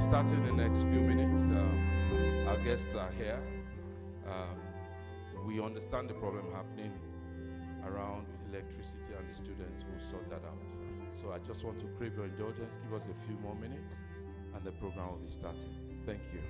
starting in the next few minutes. Our guests are here. We understand the problem happening around electricity, and the students will sort that out. So I just want to crave your indulgence. Give us a few more minutes and the program will be starting. Thank you.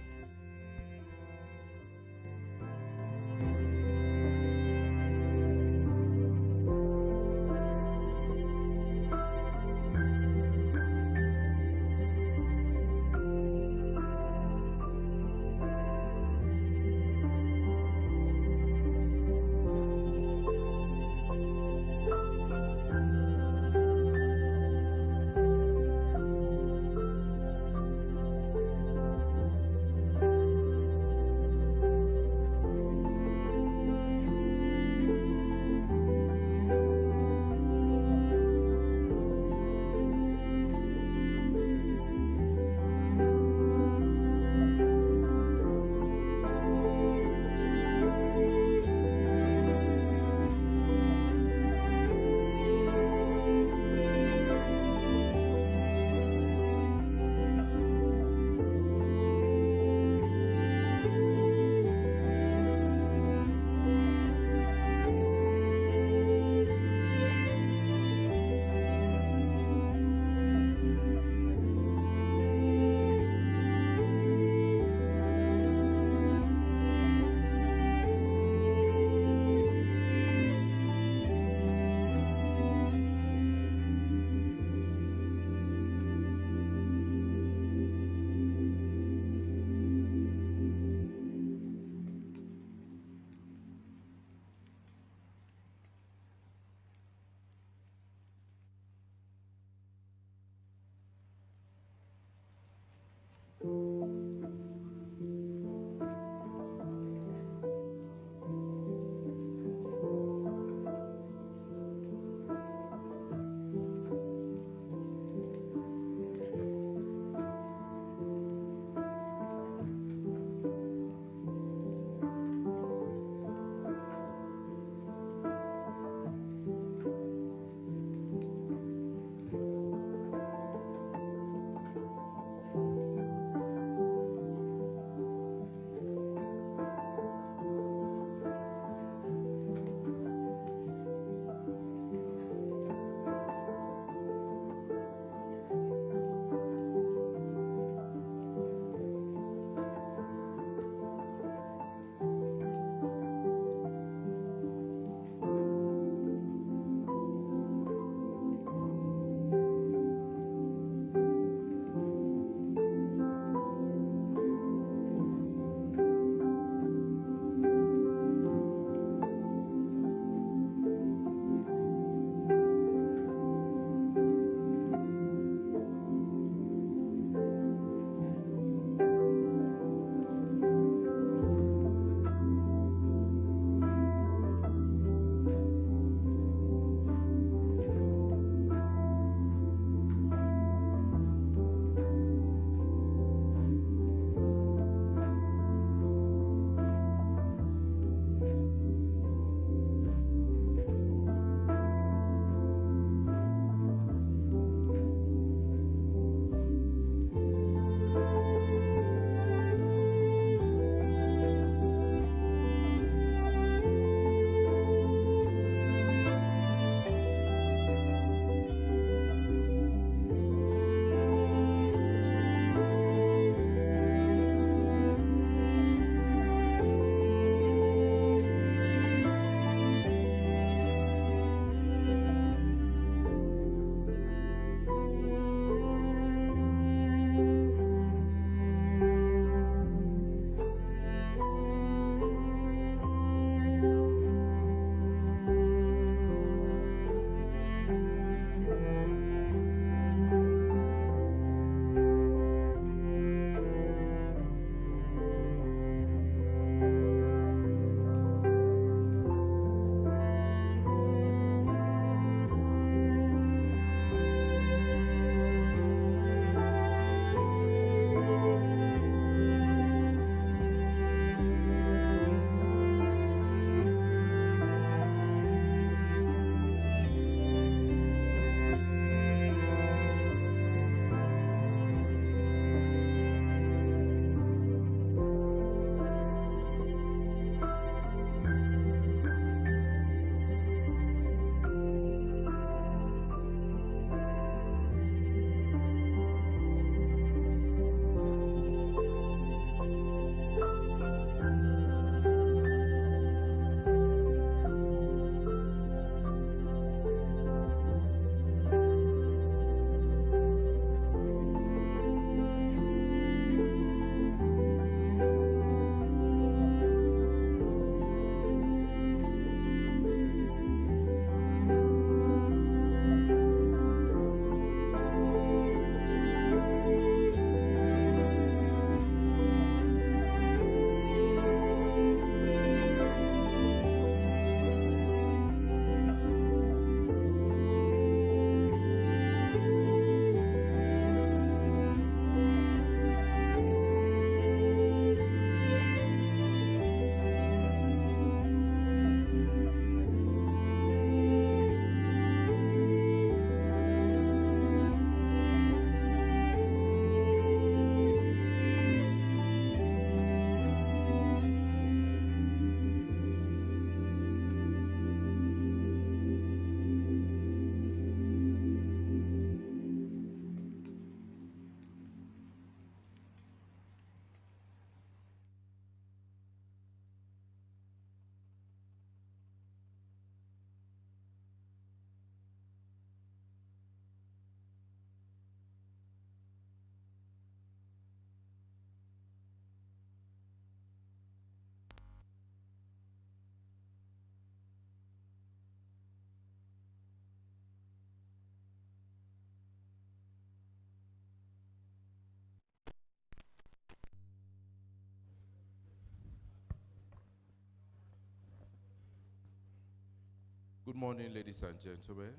Good morning, ladies and gentlemen.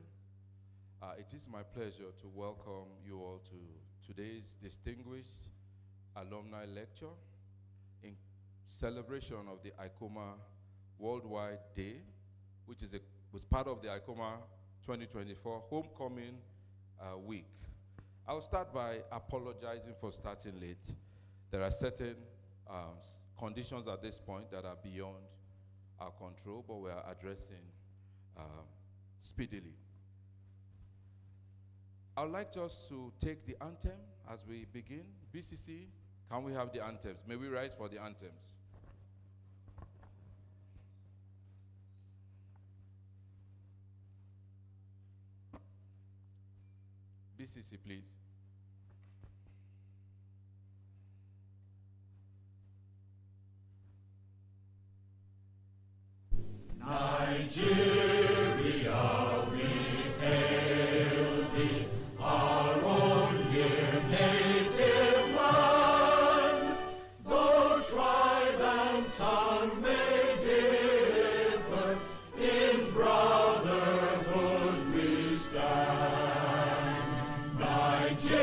It is my pleasure to welcome you all to today's distinguished alumni lecture in celebration of the ICOMAA Worldwide Day, which was part of the ICOMAA 2024 Homecoming Week. I'll start by apologizing for starting late. There are certain conditions at this point that are beyond our control, but we are addressing speedily. I would like us to take the anthem as we begin. BCC, can we have the anthems? May we rise for the anthems? BCC, please. Nigeria, we hail thee, our own dear native land. Though tribe and tongue may differ, in brotherhood we stand. Nigeria,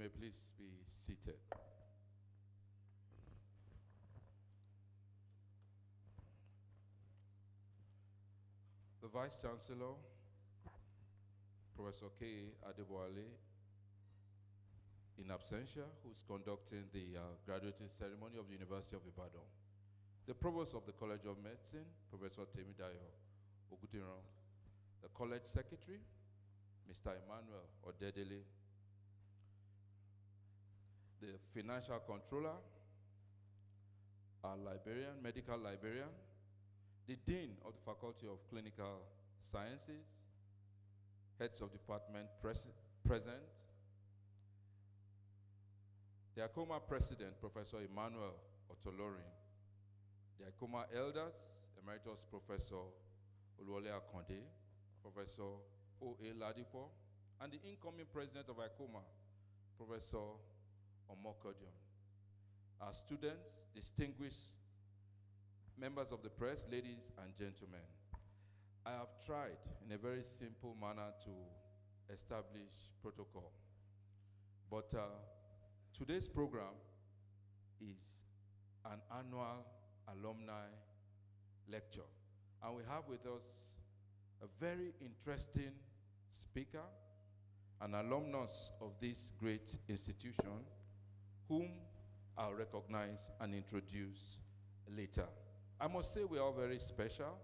may please be seated. The Vice Chancellor, Professor K. Adeboale, in absentia, who's conducting the graduating ceremony of the University of Ibadan. The Provost of the College of Medicine, Professor Temidayo Ogudiran. The College Secretary, Mr. Emmanuel Odedele. The Financial Controller, our librarian, medical librarian, the Dean of the Faculty of Clinical Sciences, heads of department present, the ICOMAA President, Professor Emmanuel Otolorin, the ICOMAA Elders, Emeritus Professor Olakunle, Professor O.A. Ladipo, and the incoming President of ICOMAA, Professor Omokodion. Our students, distinguished members of the press, ladies and gentlemen, I have tried in a very simple manner to establish protocol. But today's program is an annual alumni lecture. And we have with us a very interesting speaker, an alumnus of this great institution, whom I'll recognize and introduce later. I must say we are very special,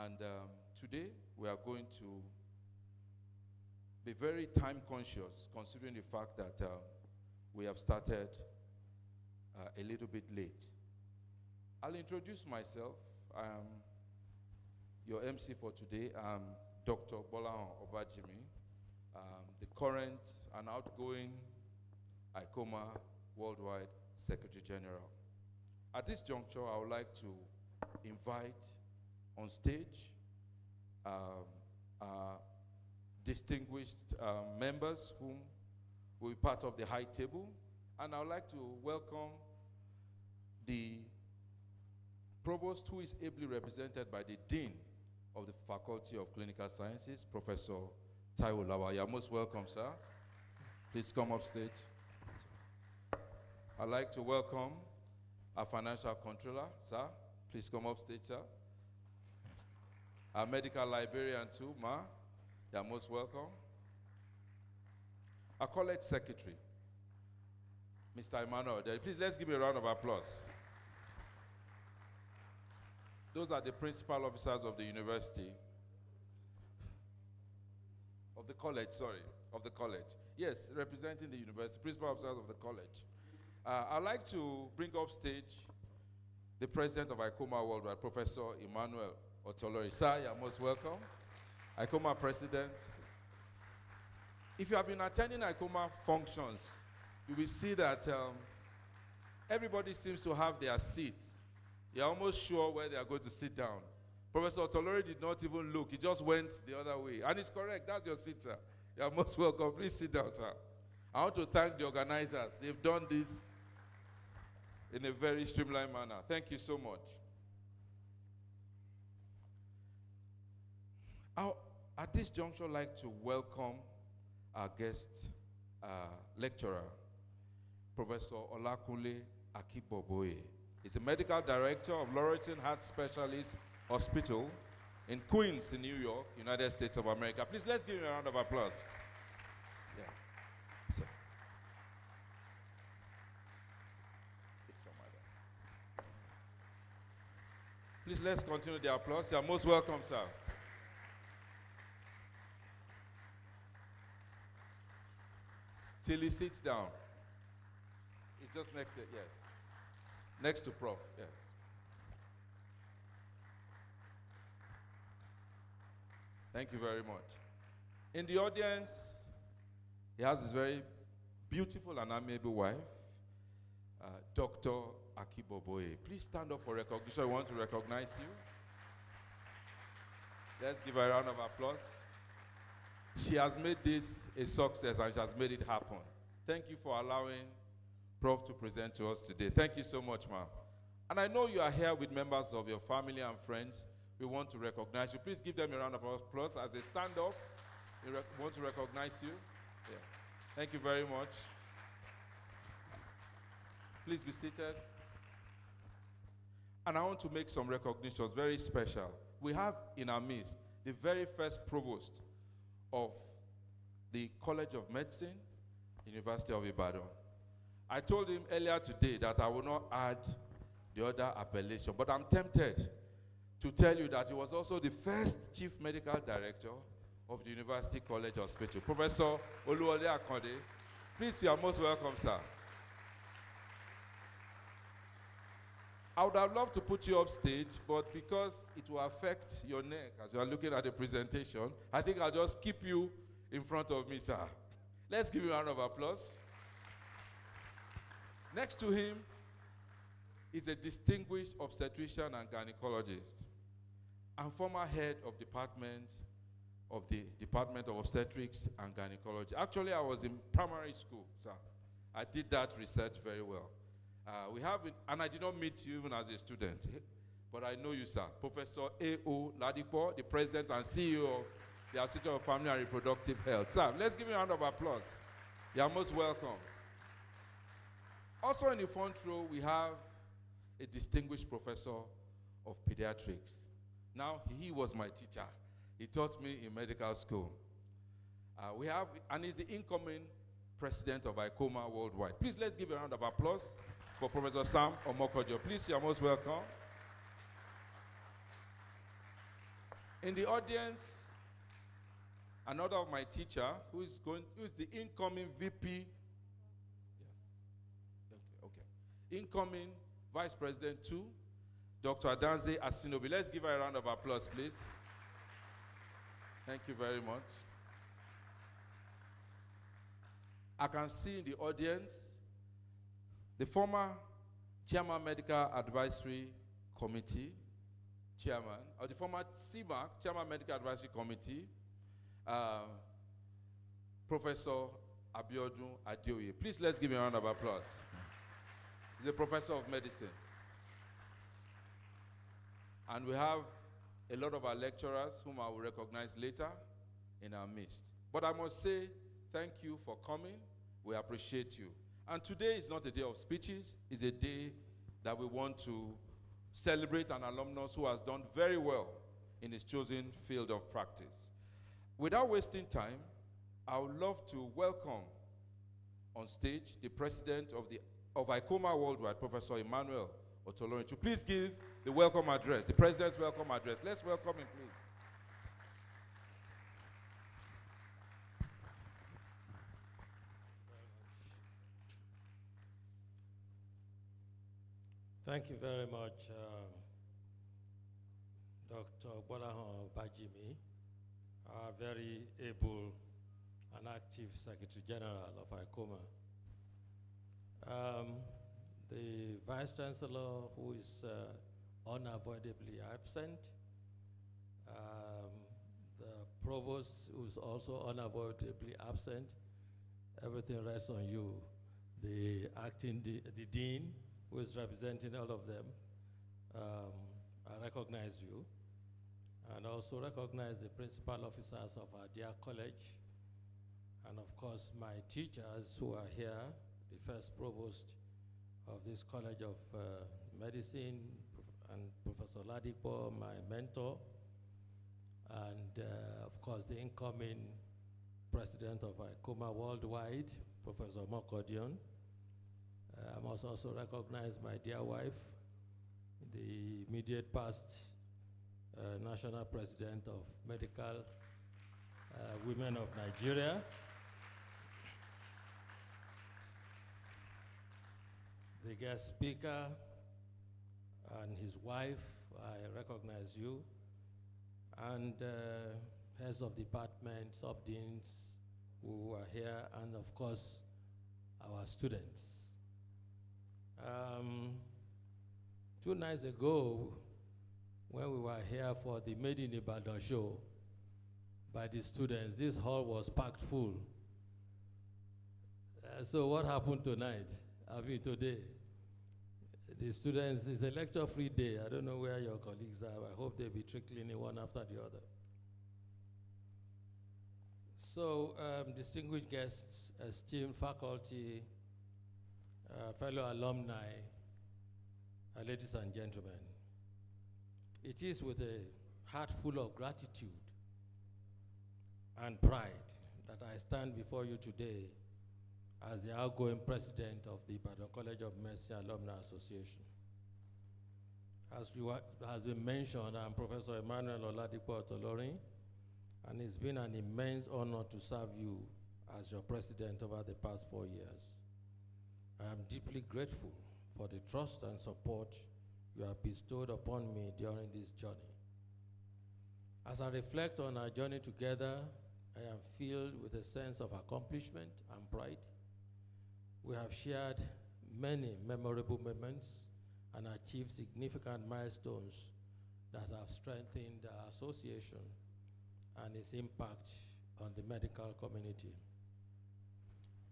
and today we are going to be very time conscious, considering the fact that we have started a little bit late. I'll introduce myself. I am your MC for today. I'm Dr. Bolahan Obajimi, the current and outgoing ICOMAA Worldwide Secretary General. At this juncture, I would like to invite on stage distinguished members whom will be part of the high table. And I would like to welcome the Provost, who is ably represented by the Dean of the Faculty of Clinical Sciences, Professor Taiwo Lawa. You're most welcome, sir. Please come up stage. I'd like to welcome our Financial Controller, sir. Please come up stage, sir. Our Medical Librarian too, Ma. You're most welcome. Our College Secretary, Mr. Emmanuel Odedele. Please, let's give a round of applause. Those are the principal officers of the university, of the college, of the college. Yes, representing the university, principal officers of the college. I'd like to bring up stage the president of ICOMAA Worldwide, Professor Emmanuel Otolorin. Sir, you're most welcome. ICOMAA president. If you have been attending ICOMAA functions, you will see that everybody seems to have their seats. You're almost sure where they are going to sit down. Professor Otolorin did not even look. He just went the other way. And it's correct. That's your seat, sir. You're most welcome. Please sit down, sir. I want to thank the organizers. They've done this in a very streamlined manner. Thank you so much. At this juncture, I'd like to welcome our guest lecturer, Professor Olakunle Akinboboye. He's a medical director of Laurelton Heart Specialist Hospital in Queens, in New York, United States of America. Please, let's give him a round of applause. Yeah. So. Please, let's continue the applause. You are most welcome, sir. Till he sits down. It's just next to, yes. Next to Prof, yes. Thank you very much. In the audience, he has his very beautiful and amiable wife, Dr. Akinboboye. Please stand up for recognition. I want to recognize you. Let's give her a round of applause. She has made this a success and she has made it happen. Thank you for allowing Prof to present to us today. Thank you so much, ma'am. And I know you are here with members of your family and friends. We want to recognize you. Please give them a round of applause as they stand up. We want to recognize you. Yeah. Thank you very much. Please be seated. And I want to make some recognitions, very special. We have in our midst the very first provost of the College of Medicine, University of Ibadan. I told him earlier today that I will not add the other appellation, but I'm tempted to tell you that he was also the first Chief Medical Director of the University College Hospital, Professor Olakunle. Please, you are most welcome, sir. I would have loved to put you up stage, but because it will affect your neck as you are looking at the presentation, I think I'll just keep you in front of me, sir. Let's give you a round of applause. Next to him is a distinguished obstetrician and gynecologist and former head of the Department of Obstetrics and Gynecology. Actually, I was in primary school, sir. I did that research very well. And I did not meet you even as a student, but I know you, sir. Professor A.O. Ladipo, the president and CEO of the Association of Family and Reproductive Health. Sir, let's give you a round of applause. You are most welcome. Also in the front row, we have a distinguished professor of pediatrics. Now, he was my teacher. He taught me in medical school. And he's the incoming president of ICOMAA worldwide. Please, let's give a round of applause for Professor Sam Omokojo. Please, you are most welcome. In the audience, another of my teacher, who is the incoming VP, incoming Vice President 2, Dr. Adanze Asinobi. Let's give her a round of applause, please. Thank you very much. I can see in the audience the former Chairman Medical Advisory Committee, Chairman, or the former CMAC, Chairman Medical Advisory Committee, Professor Abiodun Adeoye. Please, let's give him a round of applause. He's a professor of medicine. And we have a lot of our lecturers whom I will recognize later in our midst. But I must say thank you for coming. We appreciate you. And today is not a day of speeches. It's a day that we want to celebrate an alumnus who has done very well in his chosen field of practice. Without wasting time, I would love to welcome on stage the president of ICOMAA Worldwide, Professor Emmanuel Otolorin, to please give the welcome address, the president's welcome address. Let's welcome him, please. Thank you very much, Dr. Bolahan Bajimi, our very able and active Secretary General of ICOMAA. The Vice Chancellor, who is unavoidably absent, the Provost, who is also unavoidably absent. Everything rests on you. The the Dean, who is representing all of them, I recognize you, and also recognize the principal officers of our dear college, and of course my teachers who are here, the first provost of this College of Medicine, and Professor Ladipo, my mentor, and of course the incoming president of ICOMAA Worldwide, Professor Mokodion. I must also recognize my dear wife, the immediate past national president of Medical Women of Nigeria. The guest speaker and his wife, I recognize you, and heads of departments, sub-deans who are here, and of course, our students. 2 nights ago, when we were here for the Made in Ibadan show by the students, this hall was packed full. So what happened tonight? Today? The students, it's a lecture-free day. I don't know where your colleagues are. I hope they'll be trickling in one after the other. So, distinguished guests, esteemed faculty, fellow alumni, ladies and gentlemen, it is with a heart full of gratitude and pride that I stand before you today as the outgoing president of the Ibadan College of Medicine Alumni Association. As has been mentioned, I'm Professor Emmanuel Oladipo Otolorin, and it's been an immense honor to serve you as your president over the past 4 years. I am deeply grateful for the trust and support you have bestowed upon me during this journey. As I reflect on our journey together, I am filled with a sense of accomplishment and pride. We have shared many memorable moments and achieved significant milestones that have strengthened our association and its impact on the medical community.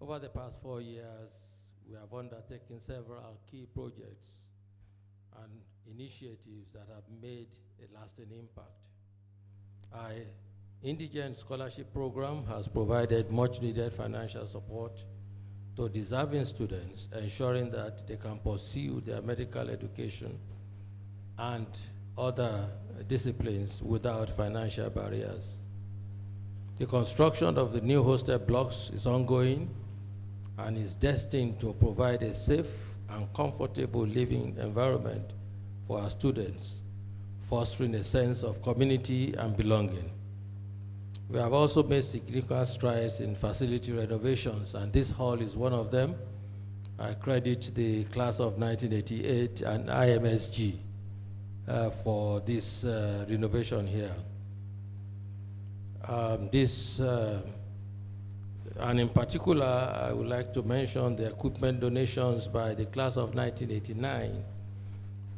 Over the past 4 years, we have undertaken several key projects and initiatives that have made a lasting impact. Our Indigent Scholarship Program has provided much needed financial support to deserving students, ensuring that they can pursue their medical education and other disciplines without financial barriers. The construction of the new hostel blocks is ongoing and is destined to provide a safe and comfortable living environment for our students, fostering a sense of community and belonging. We have also made significant strides in facility renovations, and this hall is one of them. I credit the class of 1988 and IMSG for this renovation here. And in particular, I would like to mention the equipment donations by the class of 1989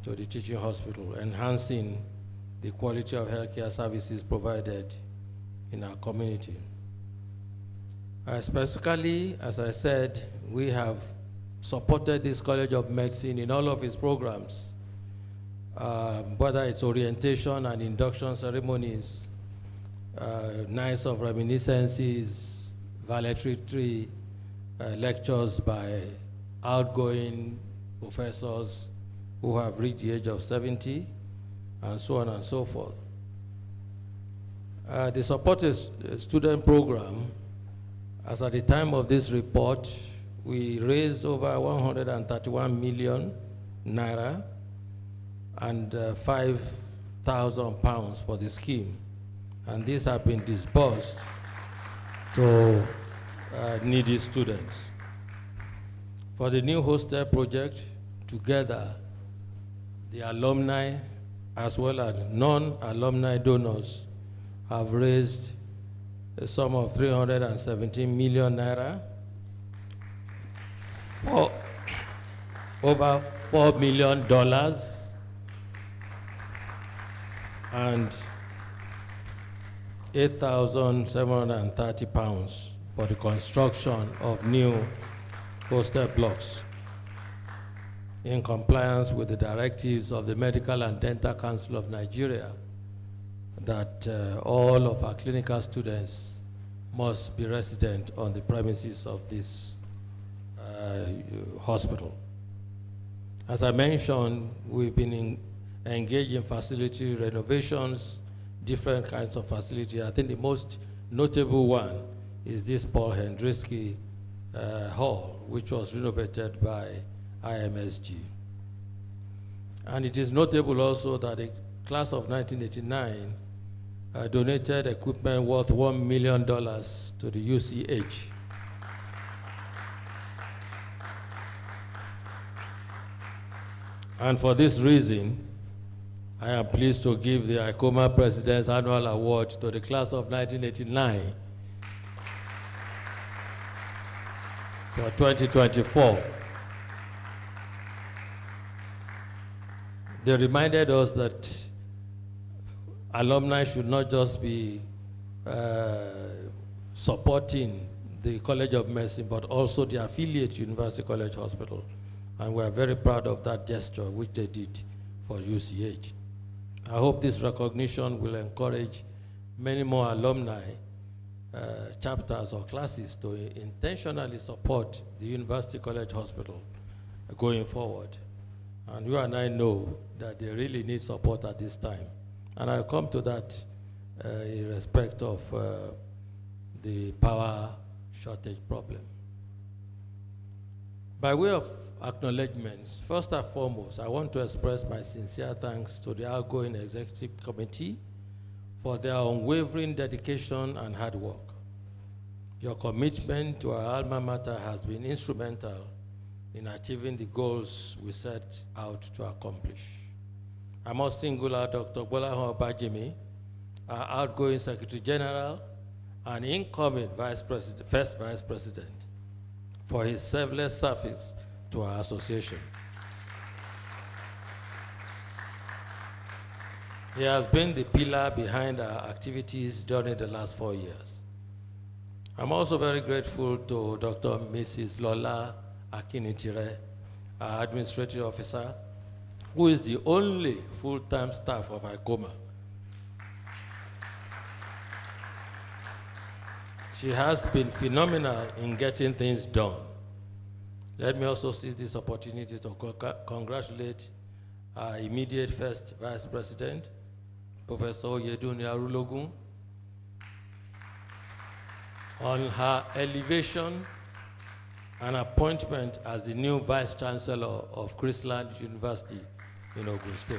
to the teaching hospital, enhancing the quality of healthcare services provided in our community. Specifically, as I said, we have supported this College of Medicine in all of its programs, whether it's orientation and induction ceremonies, nights of reminiscences, valedictory lectures by outgoing professors who have reached the age of 70, and so on and so forth. The supported student program, as at the time of this report, we raised over 131 million naira and 5,000 pounds for the scheme. And these have been disbursed to needy students. For the new hostel project, together, the alumni as well as non-alumni donors have raised a sum of 317 million naira for over $4 million and 8,730 pounds for the construction of new hostel blocks in compliance with the directives of the Medical and Dental Council of Nigeria that all of our clinical students must be resident on the premises of this hospital. As I mentioned, we've been engaged in facility renovations, different kinds of facility. I think the most notable one is this Paul Hendrickse Hall, which was renovated by IMSG. And it is notable also that the class of 1989 donated equipment worth $1 million to the UCH. And for this reason, I am pleased to give the ICOMAA President's Annual Award to the class of 1989 for 2024. They reminded us that alumni should not just be supporting the College of Medicine, but also the affiliate University College Hospital. And we are very proud of that gesture, which they did for UCH. I hope this recognition will encourage many more alumni chapters or classes to intentionally support the University College Hospital going forward. And you and I know that they really need support at this time. And I'll come to that in respect of the power shortage problem. By way of acknowledgements, first and foremost, I want to express my sincere thanks to the outgoing executive committee for their unwavering dedication and hard work. Your commitment to our alma mater has been instrumental in achieving the goals we set out to accomplish. I must single out Dr. Bolahon Bajimi, our outgoing Secretary General and incoming first Vice President, for his selfless service to our association. He has been the pillar behind our activities during the last 4 years. I'm also very grateful to Dr. Mrs. Lola Akinboboye, our administrative officer, who is the only full-time staff of ICOMAA. She has been phenomenal in getting things done. Let me also seize this opportunity to congratulate our immediate first Vice President, Professor Yedun Yarulogun, on her elevation and appointment as the new Vice Chancellor of Chrisland University in Ogun State.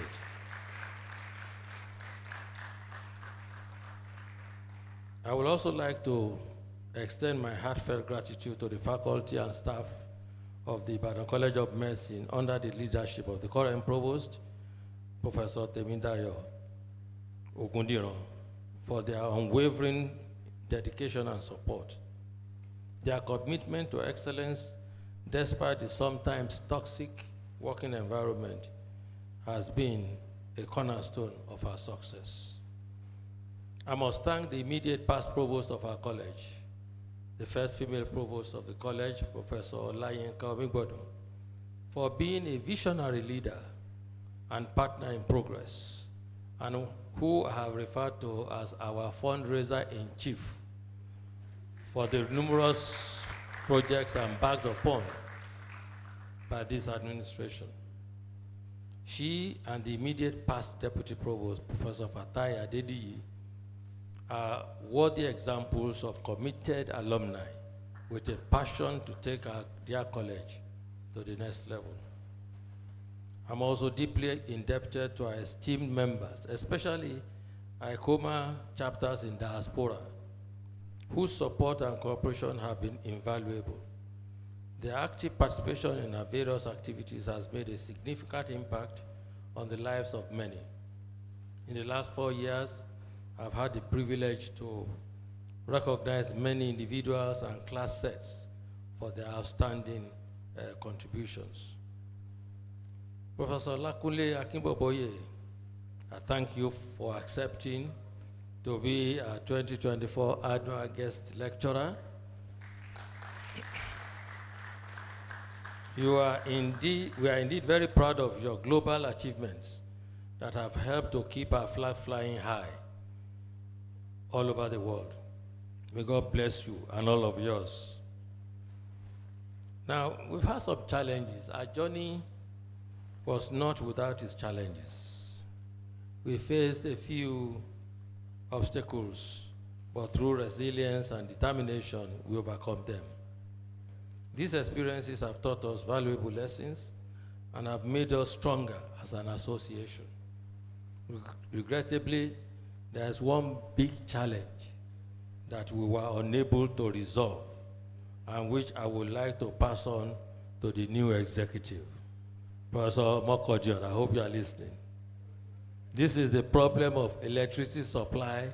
I would also like to extend my heartfelt gratitude to the faculty and staff of the Ibadan College of Medicine under the leadership of the current Provost, Professor Temidayo Ogundiran, for their unwavering dedication and support. Their commitment to excellence, despite the sometimes toxic working environment, has been a cornerstone of our success. I must thank the immediate past provost of our college, the first female provost of the college, Professor Olakunle, for being a visionary leader and partner in progress, and who I have referred to as our fundraiser-in-chief for the numerous projects embarked upon by this administration. She and the immediate past deputy provost, Professor Fatai Adediyi, are worthy examples of committed alumni with a passion to take their college to the next level. I'm also deeply indebted to our esteemed members, especially ICOMAA chapters in diaspora, whose support and cooperation have been invaluable. Their active participation in our various activities has made a significant impact on the lives of many. In the last 4 years, I've had the privilege to recognize many individuals and class sets for their outstanding contributions. Professor Olakunle Akinboboye, I thank you for accepting to be our 2024 annual guest lecturer. We are indeed very proud of your global achievements that have helped to keep our flag flying high all over the world. May God bless you and all of yours. Now, we've had some challenges. Our journey was not without its challenges. We faced a few obstacles, but through resilience and determination, we overcome them. These experiences have taught us valuable lessons and have made us stronger as an association. Regrettably, there's one big challenge that we were unable to resolve, and which I would like to pass on to the new executive. Professor Mokodion, I hope you are listening. This is the problem of electricity supply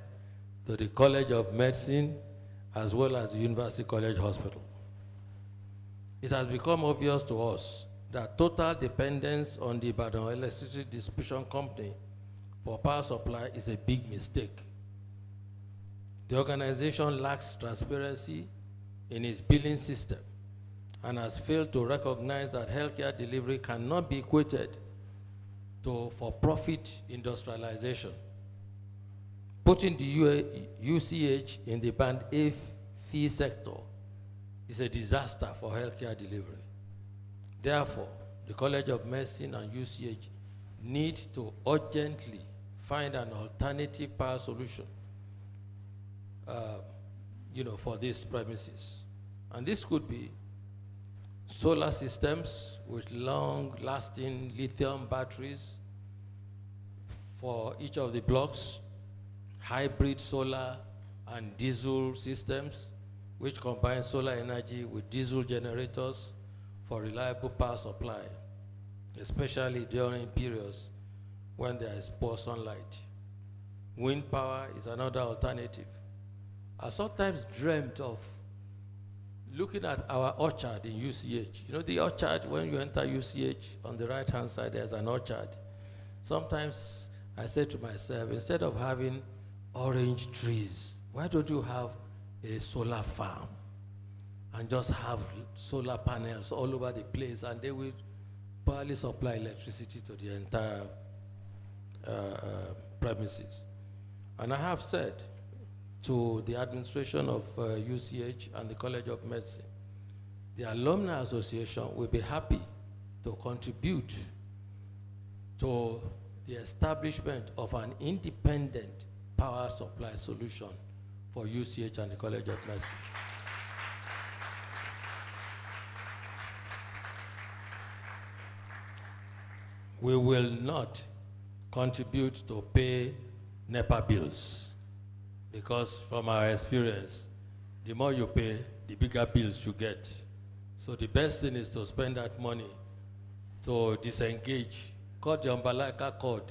to the College of Medicine as well as the University College Hospital. It has become obvious to us that total dependence on the Ibadan Electricity Distribution Company for power supply is a big mistake. The organization lacks transparency in its billing system and has failed to recognize that healthcare delivery cannot be equated to for-profit industrialization. Putting the UCH in the band A fee sector is a disaster for healthcare delivery. Therefore, the College of Medicine and UCH need to urgently find an alternative power solution for these premises. And this could be solar systems with long-lasting lithium batteries for each of the blocks, hybrid solar and diesel systems, which combine solar energy with diesel generators for reliable power supply, especially during periods when there is poor sunlight. Wind power is another alternative. I sometimes dreamt of looking at our orchard in UCH. You know the orchard, when you enter UCH, on the right-hand side, there's an orchard. Sometimes I say to myself, instead of having orange trees, why don't you have a solar farm and just have solar panels all over the place, and they will probably supply electricity to the entire premises. And I have said to the administration of UCH and the College of Medicine, the Alumni Association will be happy to contribute to the establishment of an independent power supply solution for UCH and the College of Medicine. We will not contribute to pay NEPA bills, because from our experience, the more you pay, the bigger bills you get. So the best thing is to spend that money to disengage, cut the umbilical cord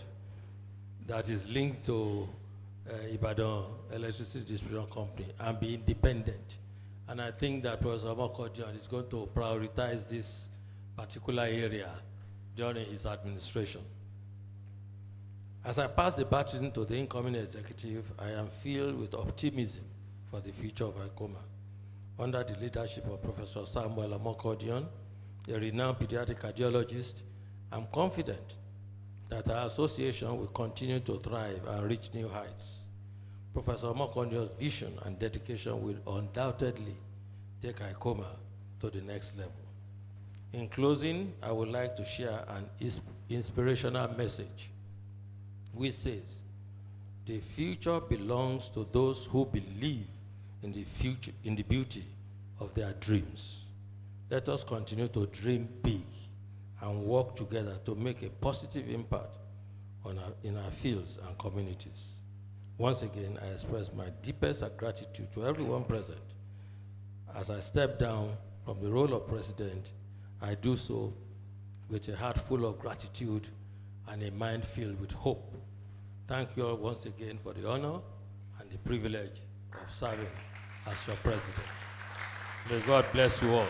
that is linked to Ibadan Electricity Distribution Company and be independent. And I think that Professor Olakunle is going to prioritize this particular area during his administration. As I pass the baton to the incoming executive, I am filled with optimism for the future of ICOMAA. Under the leadership of Professor Samuel Olakunle, a renowned pediatric cardiologist, I'm confident that our association will continue to thrive and reach new heights. Professor Olakunle's vision and dedication will undoubtedly take ICOMAA to the next level. In closing, I would like to share an inspirational message which says, the future belongs to those who believe in the beauty of their dreams. Let us continue to dream big and work together to make a positive impact in our fields and communities. Once again, I express my deepest gratitude to everyone present. As I step down from the role of president, I do so with a heart full of gratitude and a mind filled with hope. Thank you all once again for the honor and the privilege of serving as your president. May God bless you all.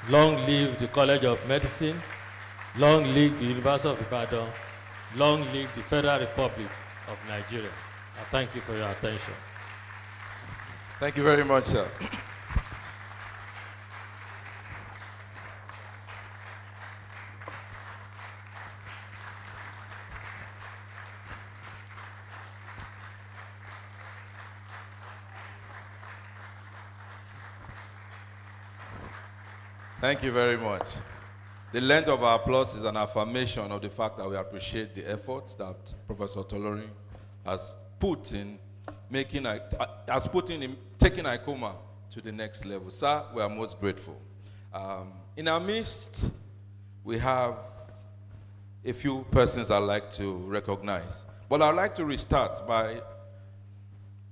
Long live the College of Medicine. Long live the University of Ibadan. Long live the Federal Republic of Nigeria. I thank you for your attention. Thank you very much, sir. Thank you very much. The length of our applause is an affirmation of the fact that we appreciate the efforts that Professor Tolorin has put in taking ICOMAA to the next level. Sir, we are most grateful. In our midst, we have a few persons I'd like to recognize. But I'd like to restart by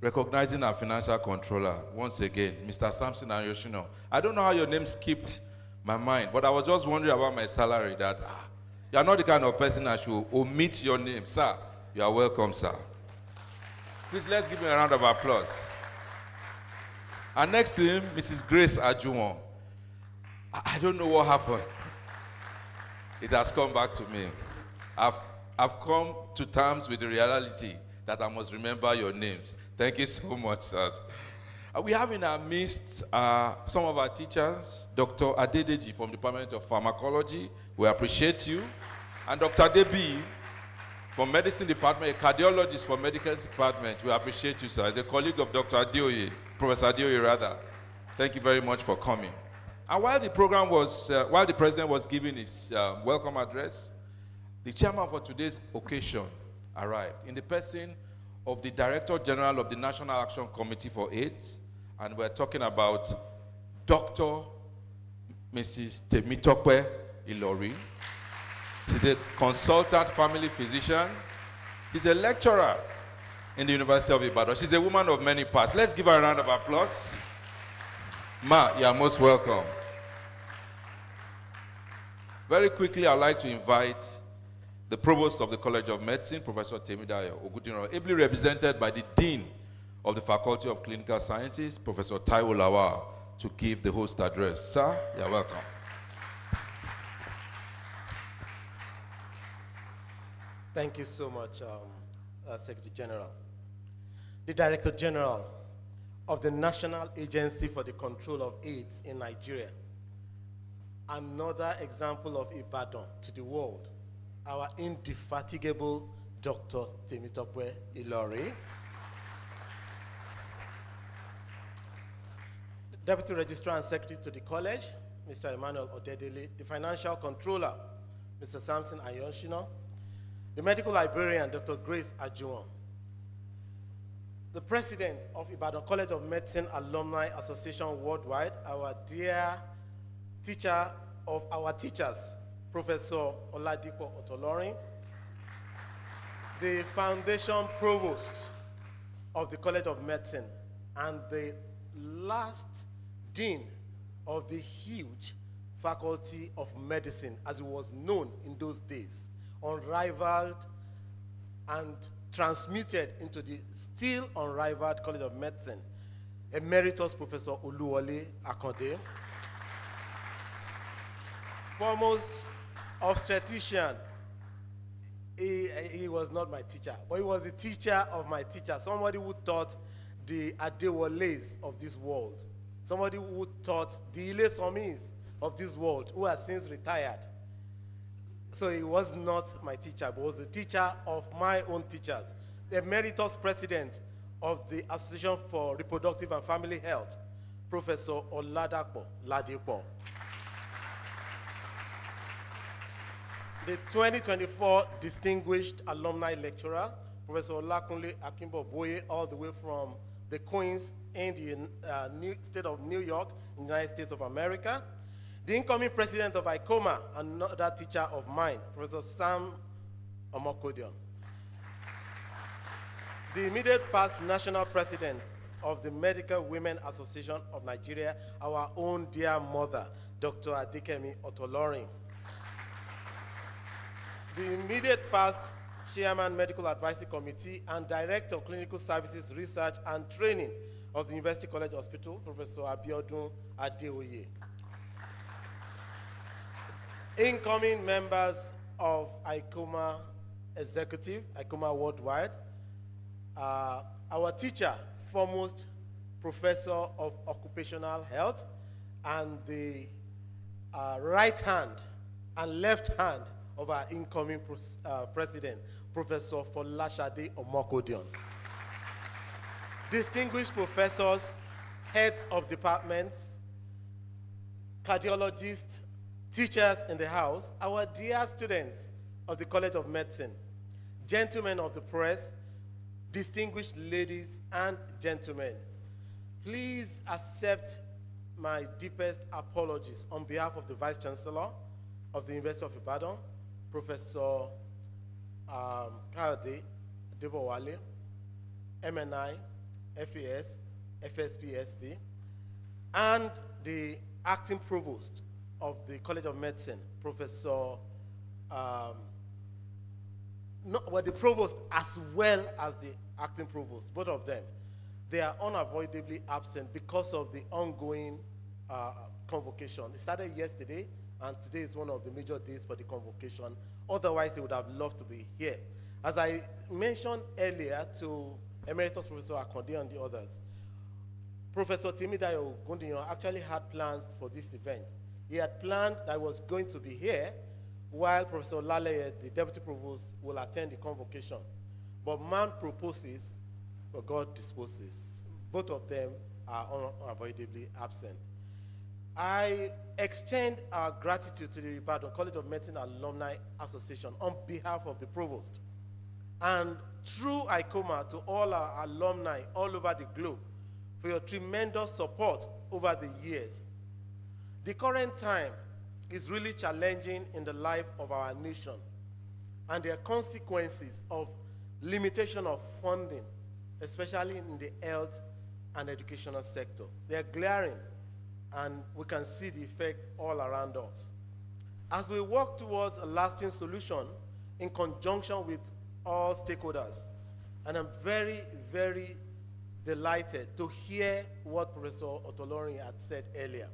recognizing our financial controller once again, Mr. Samson Ayoshino. I don't know how your name skipped my mind, but I was just wondering about my salary, that you are not the kind of person I should omit your name. Sir, you are welcome, sir. Please, let's give him a round of applause. And next to him, Mrs. Grace Ajuwon. I don't know what happened. It has come back to me. I've come to terms with the reality that I must remember your names. Thank you so much, sir. We have in our midst some of our teachers, Dr. Adedeji from the Department of Pharmacology. We appreciate you. And Dr. Debi from Medicine Department, a cardiologist from Medical Department. We appreciate you, sir. As a colleague of Dr. Adeoye, Professor Adeoye, rather. Thank you very much for coming. And while the program was, while the president was giving his welcome address, the chairman for today's occasion arrived in the person of the Director General of the National Action Committee for AIDS, and we're talking about Dr. Mrs. Temitope Ilori. She's a consultant family physician. She's a lecturer in the University of Ibadan. She's a woman of many parts. Let's give her a round of applause. Ma, you are most welcome. Very quickly, I'd like to invite the Provost of the College of Medicine, Professor Temidayo Ogudinro, ably represented by the Dean of the Faculty of Clinical Sciences, Professor Taiwo Lawal, to give the host address. Sir, you're welcome. Thank you so much, Secretary General. The Director General of the National Agency for the Control of AIDS in Nigeria. Another example of Ibadan to the world. Our indefatigable Dr. Temitope Ilori. Deputy Registrar and Secretary to the College, Mr. Emmanuel Odedele. The Financial Controller, Mr. Samson Ayonshina. The Medical Librarian, Dr. Grace Ajuwon. The President of Ibadan College of Medicine Alumni Association Worldwide, our dear teacher of our teachers, Professor Oladipo Otolorin. The Foundation Provost of the College of Medicine, and the last Dean of the huge Faculty of Medicine, as it was known in those days, unrivaled and transmuted into the still unrivaled College of Medicine, Emeritus Professor Oluwole Akande. Foremost obstetrician. He was not my teacher, but he was the teacher of my teacher, somebody who taught the Adewoles of this world, somebody who taught the Ilesomis of this world, who has since retired. So he was not my teacher, but was the teacher of my own teachers, the Emeritus President of the Association for Reproductive and Family Health, Professor Oladapo Ladipo. The 2024 Distinguished Alumni Lecturer, Professor Olakunle Akinboboye, all the way from the Queens in the state of New York, in the United States of America. The incoming president of ICOMAA, another teacher of mine, Professor Sam Omokodion. The immediate past national president of the Medical Women Association of Nigeria, our own dear mother, Dr. Adekemi Otolorin. The immediate past chairman, Medical Advisory Committee, and director of Clinical Services Research and Training of the University College Hospital, Professor Abiodun Adeoye. Incoming members of ICOMAA Executive, ICOMAA Worldwide, our teacher, foremost Professor of Occupational Health, and the right hand and left hand of our incoming president, Professor Folashade Omokodion. Distinguished professors, heads of departments, cardiologists, teachers in the house, our dear students of the College of Medicine, gentlemen of the press, distinguished ladies and gentlemen, please accept my deepest apologies on behalf of the Vice Chancellor of the University of Ibadan, Professor Kayode Debowale, MNI, FAS, FSPSC, and the acting provost of the College of Medicine, Professor, the provost as well as the acting provost, both of them, they are unavoidably absent because of the ongoing convocation. It started yesterday, and today is one of the major days for the convocation. Otherwise, they would have loved to be here. As I mentioned earlier to Emeritus Professor Akande and the others, Professor Temidayo Ogudinro actually had plans for this event. He had planned that he was going to be here, while Professor Laleye, the Deputy Provost, will attend the convocation. But man proposes, but God disposes. Both of them are unavoidably absent. I extend our gratitude to the Ibadan College of Medicine Alumni Association on behalf of the Provost, and through ICOMAA to all our alumni all over the globe for your tremendous support over the years. The current time is really challenging in the life of our nation, and there are consequences of limitation of funding, especially in the health and educational sector. They are glaring, and we can see the effect all around us. As we work towards a lasting solution in conjunction with all stakeholders, and I'm very, very delighted to hear what Professor Otolorin had said earlier.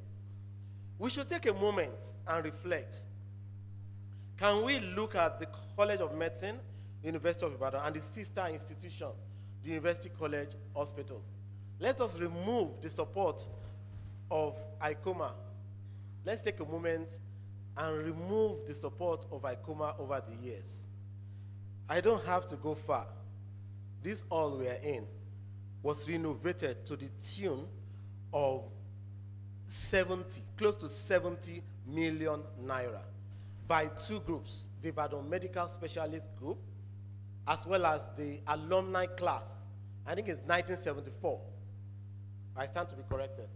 We should take a moment and reflect. Can we look at the College of Medicine, University of Ibadan, and the sister institution, the University College Hospital? Let us remove the support of ICOMAA. Let's take a moment and remove the support of ICOMAA over the years. I don't have to go far. This hall we are in was renovated to the tune of 70, close to 70 million naira by two groups, the Ibadan Medical Specialist Group, as well as the alumni class. I think it's 1974. I stand to be corrected.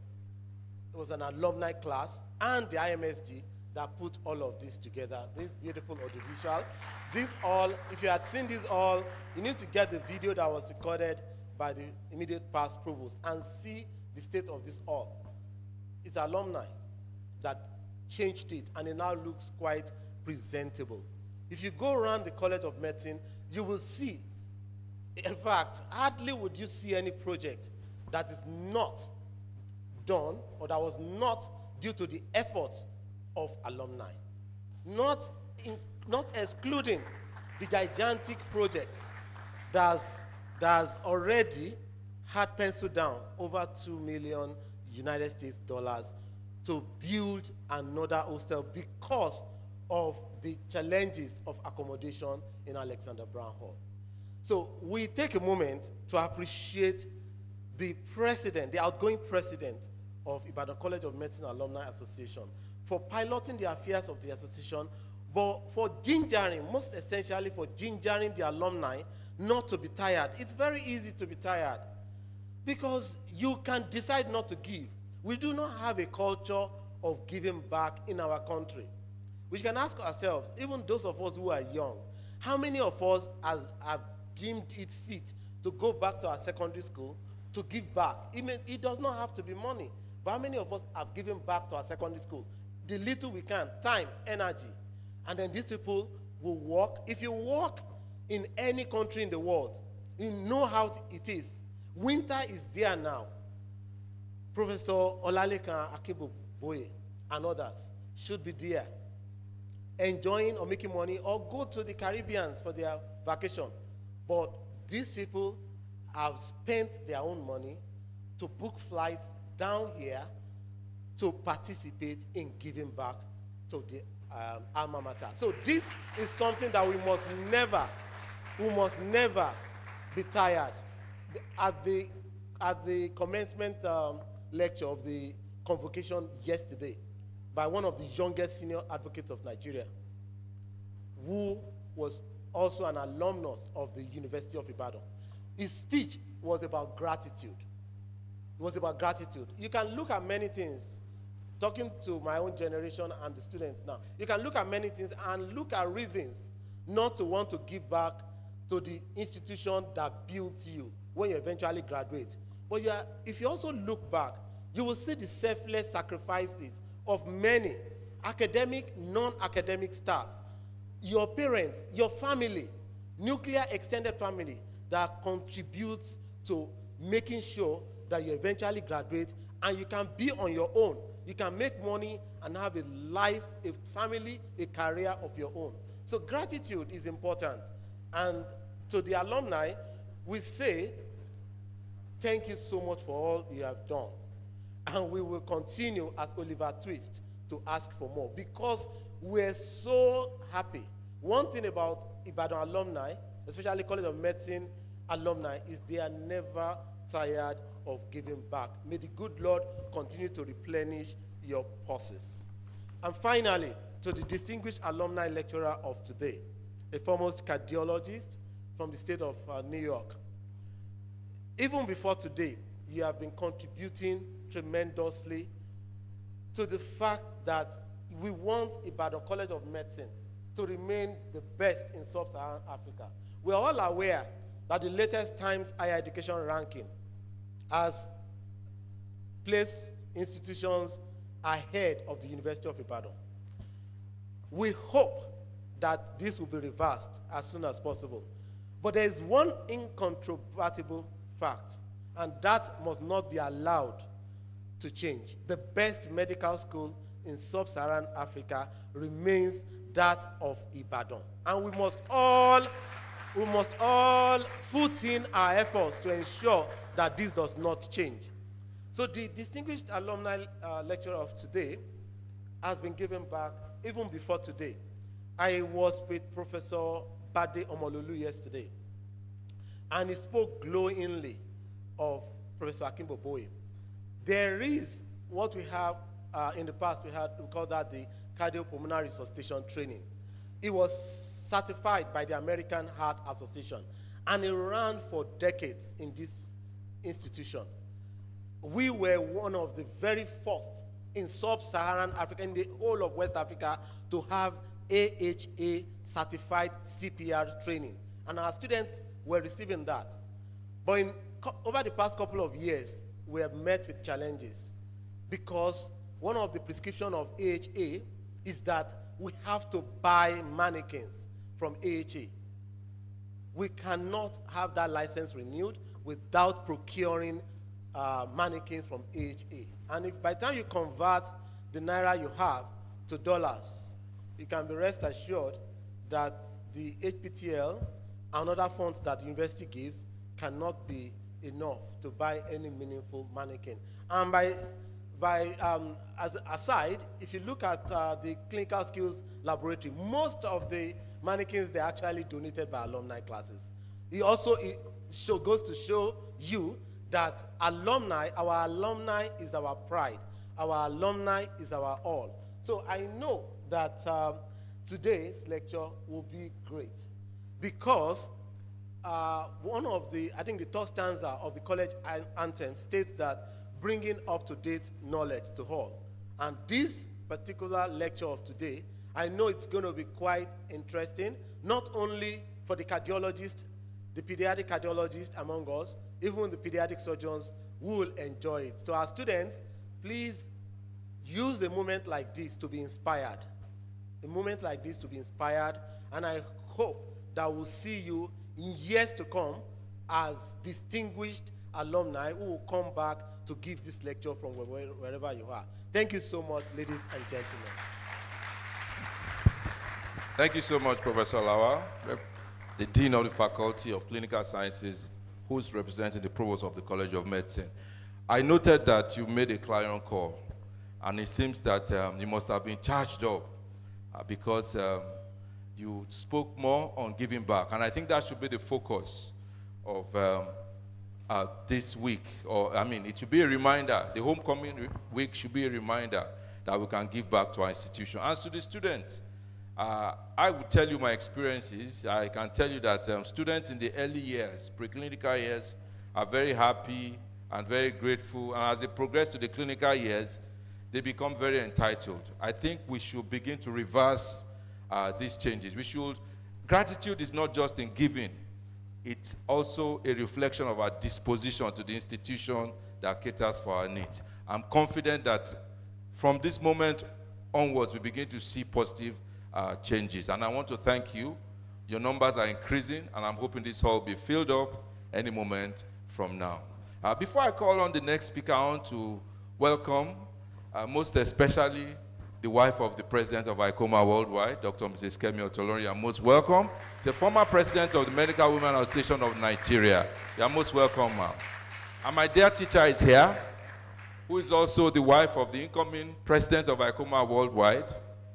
It was an alumni class and the IMSG that put all of this together, this beautiful audiovisual. This all, if you had seen this all, you need to get the video that was recorded by the immediate past provost and see the state of this all. It's alumni that changed it, and it now looks quite presentable. If you go around the College of Medicine, you will see, in fact, hardly would you see any project that is not done or that was not due to the efforts of alumni. Not excluding the gigantic projects that's already had penciled down over $2 million United States dollars to build another hostel because of the challenges of accommodation in Alexander Brown Hall. So we take a moment to appreciate the president, the outgoing president of Ibadan College of Medicine Alumni Association for piloting the affairs of the association, but for gingering, most essentially for gingering the alumni not to be tired. It's very easy to be tired because you can decide not to give. We do not have a culture of giving back in our country. We can ask ourselves, even those of us who are young, how many of us have deemed it fit to go back to our secondary school to give back? It does not have to be money, but how many of us have given back to our secondary school? The little we can, time, energy. And then these people will work. If you work in any country in the world, you know how it is. Winter is there now. Professor Akinboboye and others should be there, enjoying or making money or go to the Caribbean for their vacation. But these people have spent their own money to book flights down here to participate in giving back to the alma mater. So this is something that we must never be tired. At the commencement lecture of the convocation yesterday by one of the youngest senior advocates of Nigeria, who was also an alumnus of the University of Ibadan. His speech was about gratitude. It was about gratitude. You can look at many things, talking to my own generation and the students now. You can look at many things and look at reasons not to want to give back to the institution that built you when you eventually graduate. But if you also look back, you will see the selfless sacrifices of many academic, non-academic staff, your parents, your family, nuclear extended family that contributes to making sure that you eventually graduate and you can be on your own. You can make money and have a life, a family, a career of your own. So gratitude is important. And to the alumni, we say, thank you so much for all you have done. And we will continue, as Oliver Twist, to ask for more because we're so happy. One thing about Ibadan alumni, especially College of Medicine alumni, is they are never tired of giving back. May the good Lord continue to replenish your purses. And finally, to the distinguished alumni lecturer of today, a foremost cardiologist from the state of New York. Even before today, you have been contributing tremendously to the fact that we want Ibadan College of Medicine to remain the best in sub-Saharan Africa. We are all aware that the latest Times Higher Education ranking has placed institutions ahead of the University of Ibadan. We hope that this will be reversed as soon as possible. But there is one incontrovertible fact, and that must not be allowed to change. The best medical school in sub-Saharan Africa remains that of Ibadan. And we must all put in our efforts to ensure that this does not change. So the distinguished alumni lecturer of today has been given back even before today. I was with Professor Bade Omololu yesterday, and he spoke glowingly of Professor Akinboboye. There is what we have in the past, we call that the cardiopulmonary resuscitation training. It was certified by the American Heart Association, and it ran for decades in this institution. We were one of the very first in sub-Saharan Africa, in the whole of West Africa, to have AHA certified CPR training. And our students were receiving that. But over the past couple of years, we have met with challenges, because one of the prescriptions of AHA is that we have to buy mannequins from AHA. We cannot have that license renewed without procuring mannequins from AHA. And if by the time you convert the naira you have to dollars, you can be rest assured that the HPTL and other funds that the university gives cannot be enough to buy any meaningful mannequin. And as aside, if you look at the clinical skills laboratory, most of the mannequins, they're actually donated by alumni classes. It goes to show you that alumni, our alumni is our pride. Our alumni is our all. So I know that today's lecture will be great, because one of the, I think the third stanza of the college anthem states that bringing up-to-date knowledge to all. And this particular lecture of today, I know it's going to be quite interesting, not only for the cardiologist, the pediatric cardiologist among us, even the pediatric surgeons will enjoy it. So our students, please use a moment like this to be inspired. A moment like this to be inspired, and I hope that we'll see you in years to come as distinguished alumni who will come back to give this lecture from wherever you are. Thank you so much, ladies and gentlemen. Thank you so much, Professor Lawa, the Dean of the Faculty of Clinical Sciences, who's representing the Provost of the College of Medicine. I noted that you made a clarion call, and it seems that you must have been charged up because you spoke more on giving back. And I think that should be the focus of this week. Or, I mean, it should be a reminder. The homecoming week should be a reminder that we can give back to our institution. As to the students, I will tell you my experiences. I can tell you that students in the early years, preclinical years, are very happy and very grateful. And as they progress to the clinical years, they become very entitled. I think we should begin to reverse these changes. Gratitude is not just in giving. It's also a reflection of our disposition to the institution that caters for our needs. I'm confident that from this moment onwards, we begin to see positive changes. And I want to thank you. Your numbers are increasing, and I'm hoping this hall will be filled up any moment from now. Before I call on the next speaker, I want to welcome, most especially, the wife of the president of ICOMAA Worldwide, Dr. Mrs. Kemi Otolori. You're most welcome. The former president of the Medical Women Association of Nigeria. You're most welcome, ma'am. And my dear teacher is here, who is also the wife of the incoming president of ICOMAA Worldwide.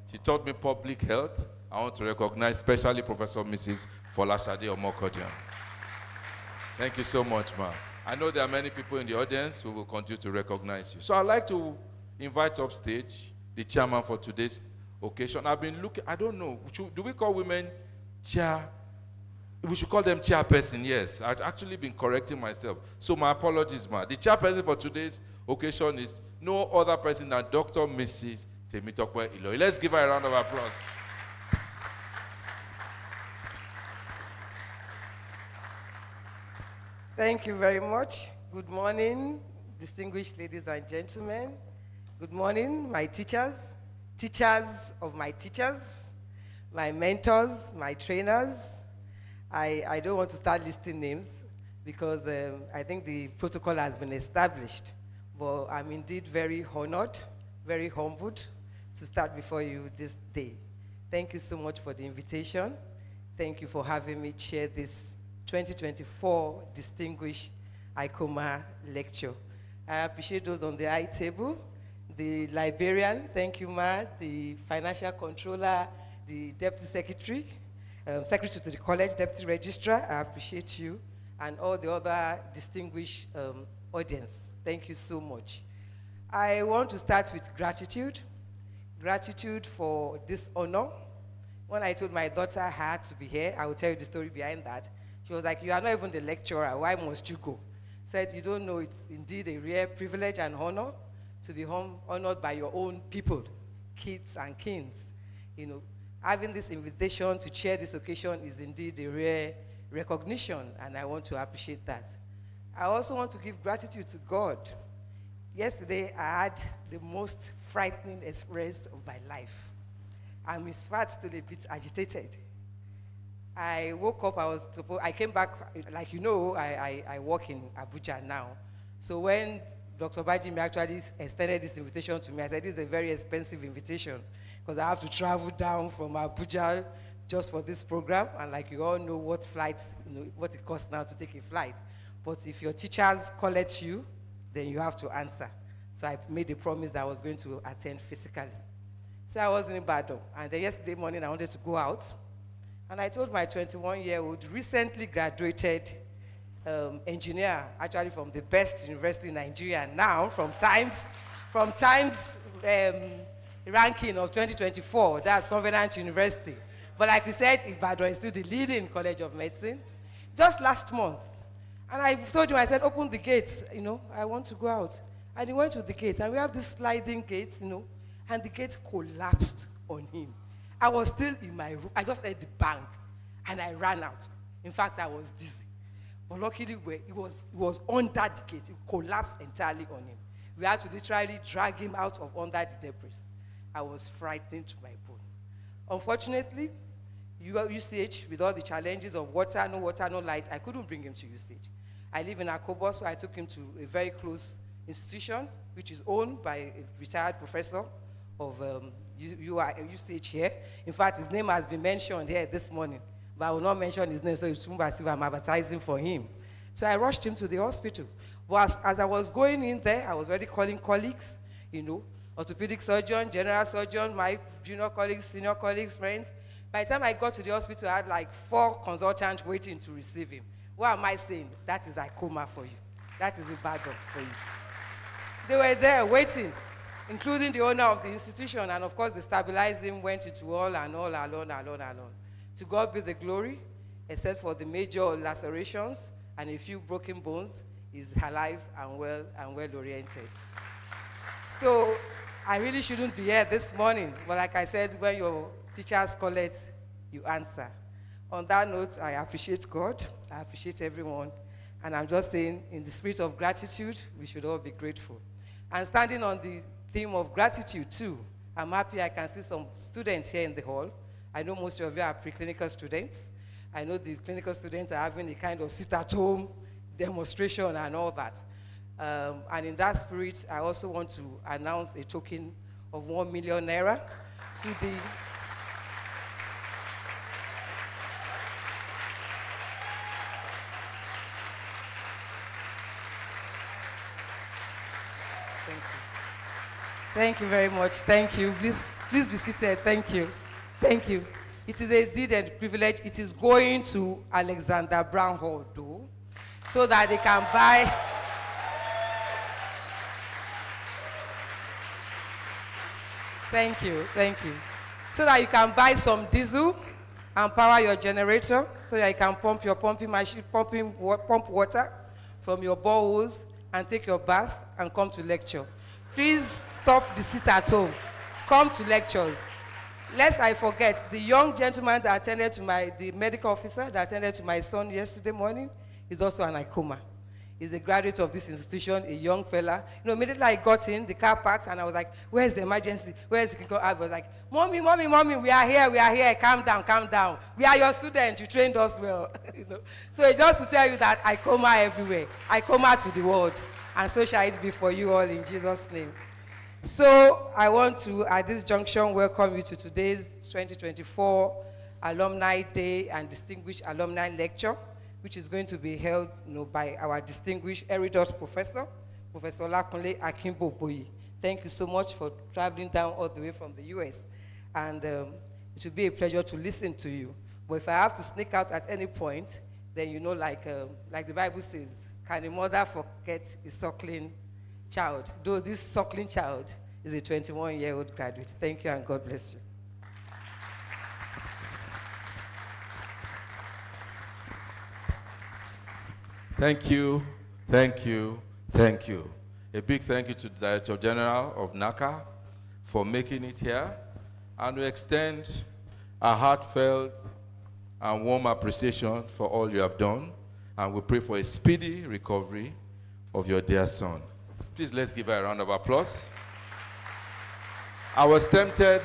She taught me public health. I want to recognize especially Professor Mrs. Folashade Omokodian. Thank you so much, ma'am. I know there are many people in the audience who will continue to recognize you. So I'd like to invite up stage the chairman for today's occasion. I've been looking, I don't know, do we call women chair? We should call them chairperson, yes. I've actually been correcting myself. So my apologies, ma. The chairperson for today's occasion is no other person than Dr. Mrs. Temitope Iloy. Let's give her a round of applause. Thank you very much. Good morning, distinguished ladies and gentlemen. Good morning, my teachers, teachers of my teachers, my mentors, my trainers. I don't want to start listing names because I think the protocol has been established. But I'm indeed very honored, very humbled to start before you this day. Thank you so much for the invitation. Thank you for having me chair this 2024 Distinguished ICOMAA lecture. I appreciate those on the high table, the librarian, thank you, Ma, the financial controller, the deputy secretary, secretary to the college, deputy registrar, I appreciate you, and all the other distinguished audience. Thank you so much. I want to start with gratitude. Gratitude for this honor. When I told my daughter I had to be here, I will tell you the story behind that. She was like, you are not even the lecturer, why must you go? Said, you don't know, it's indeed a rare privilege and honor to be honored by your own people, kids and kins. You know, having this invitation to chair this occasion is indeed a rare recognition, and I want to appreciate that. I also want to give gratitude to God. Yesterday, I had the most frightening experience of my life. I'm in fact still a bit agitated. I woke up, I came back, like you know, I work in Abuja now. So when Dr. Bajimi actually extended this invitation to me, I said, this is a very expensive invitation because I have to travel down from Abuja just for this program. And like you all know what flights, what it costs now to take a flight. But if your teachers call at you, then you have to answer. So I made a promise that I was going to attend physically. So I was in Ibadan. And then yesterday morning, I wanted to go out. And I told my 21-year-old, recently graduated engineer, actually from the best university in Nigeria now, from Times ranking of 2024, that's Covenant University. But like we said, Ibadan is still the leading college of medicine. Just last month. And I told him, I said, open the gates, I want to go out. And he went to the gate, and we have this sliding gate, and the gate collapsed on him. I was still in my room. I just heard the bang, and I ran out. In fact, I was dizzy. But luckily, it was under the gate. It collapsed entirely on him. We had to literally drag him out of under the debris. I was frightened to my bone. Unfortunately, UCH, with all the challenges of water, no light, I couldn't bring him to UCH. I live in Akobo, so I took him to a very close institution, which is owned by a retired professor of UCH here. In fact, his name has been mentioned here this morning, but I will not mention his name, so it's as if I'm advertising for him. So I rushed him to the hospital. But as I was going in there, I was already calling colleagues, orthopedic surgeon, general surgeon, my junior colleagues, senior colleagues, friends. By the time I got to the hospital, I had like 4 consultants waiting to receive him. What am I saying? That is ICOMAA for you. That is Ibadan for you. They were there waiting, including the owner of the institution, and of course the stabilizing went into all alone. To God be the glory, except for the major lacerations and a few broken bones, he's alive and well oriented. So I really shouldn't be here this morning, but like I said, when your teachers call it, you answer. On that note, I appreciate God, I appreciate everyone, and I'm just saying, in the spirit of gratitude, we should all be grateful. And standing on the theme of gratitude too, I'm happy I can see some students here in the hall. I know most of you are preclinical students. I know the clinical students are having a kind of sit-at-home demonstration and all that. And in that spirit, I also want to announce a token of 1 million naira to the Thank you very much. Thank you. Please be seated. Thank you. Thank you. It is a deed and privilege. It is going to Alexander Brown Hall, though, so that they can buy. Thank you, thank you. So that you can buy some diesel and power your generator, so that you can pump your pumping machine, pump water from your boreholes and take your bath and come to lecture. Please stop the sit at home. Come to lectures. Lest I forget, the young gentleman that attended to the medical officer that attended to my son yesterday morning is also an ICOMAA. He's a graduate of this institution, a young fella. You know, immediately I got in, the car parked, and I was like, where's the emergency? Where's the clinical? I was like, mommy, we are here. Calm down. We are your students. You trained us well. You know? So it's just to tell you that ICOMAA everywhere. ICOMAA to the world. And so shall it be for you all in Jesus' name. So I want to, at this junction, welcome you to today's 2024 Alumni Day and Distinguished Alumni Lecture, which is going to be held, by our distinguished Emeritus Professor, Professor Olakunle Akinboboye. Thank you so much for traveling down all the way from the US. And it will be a pleasure to listen to you. But if I have to sneak out at any point, then like the Bible says, can a mother forget a suckling child? Though this suckling child is a 21-year-old graduate. Thank you and God bless you. Thank you. A big thank you to the Director General of NACA for making it here. And we extend a heartfelt and warm appreciation for all you have done. And we pray for a speedy recovery of your dear son. Please, let's give her a round of applause. I was tempted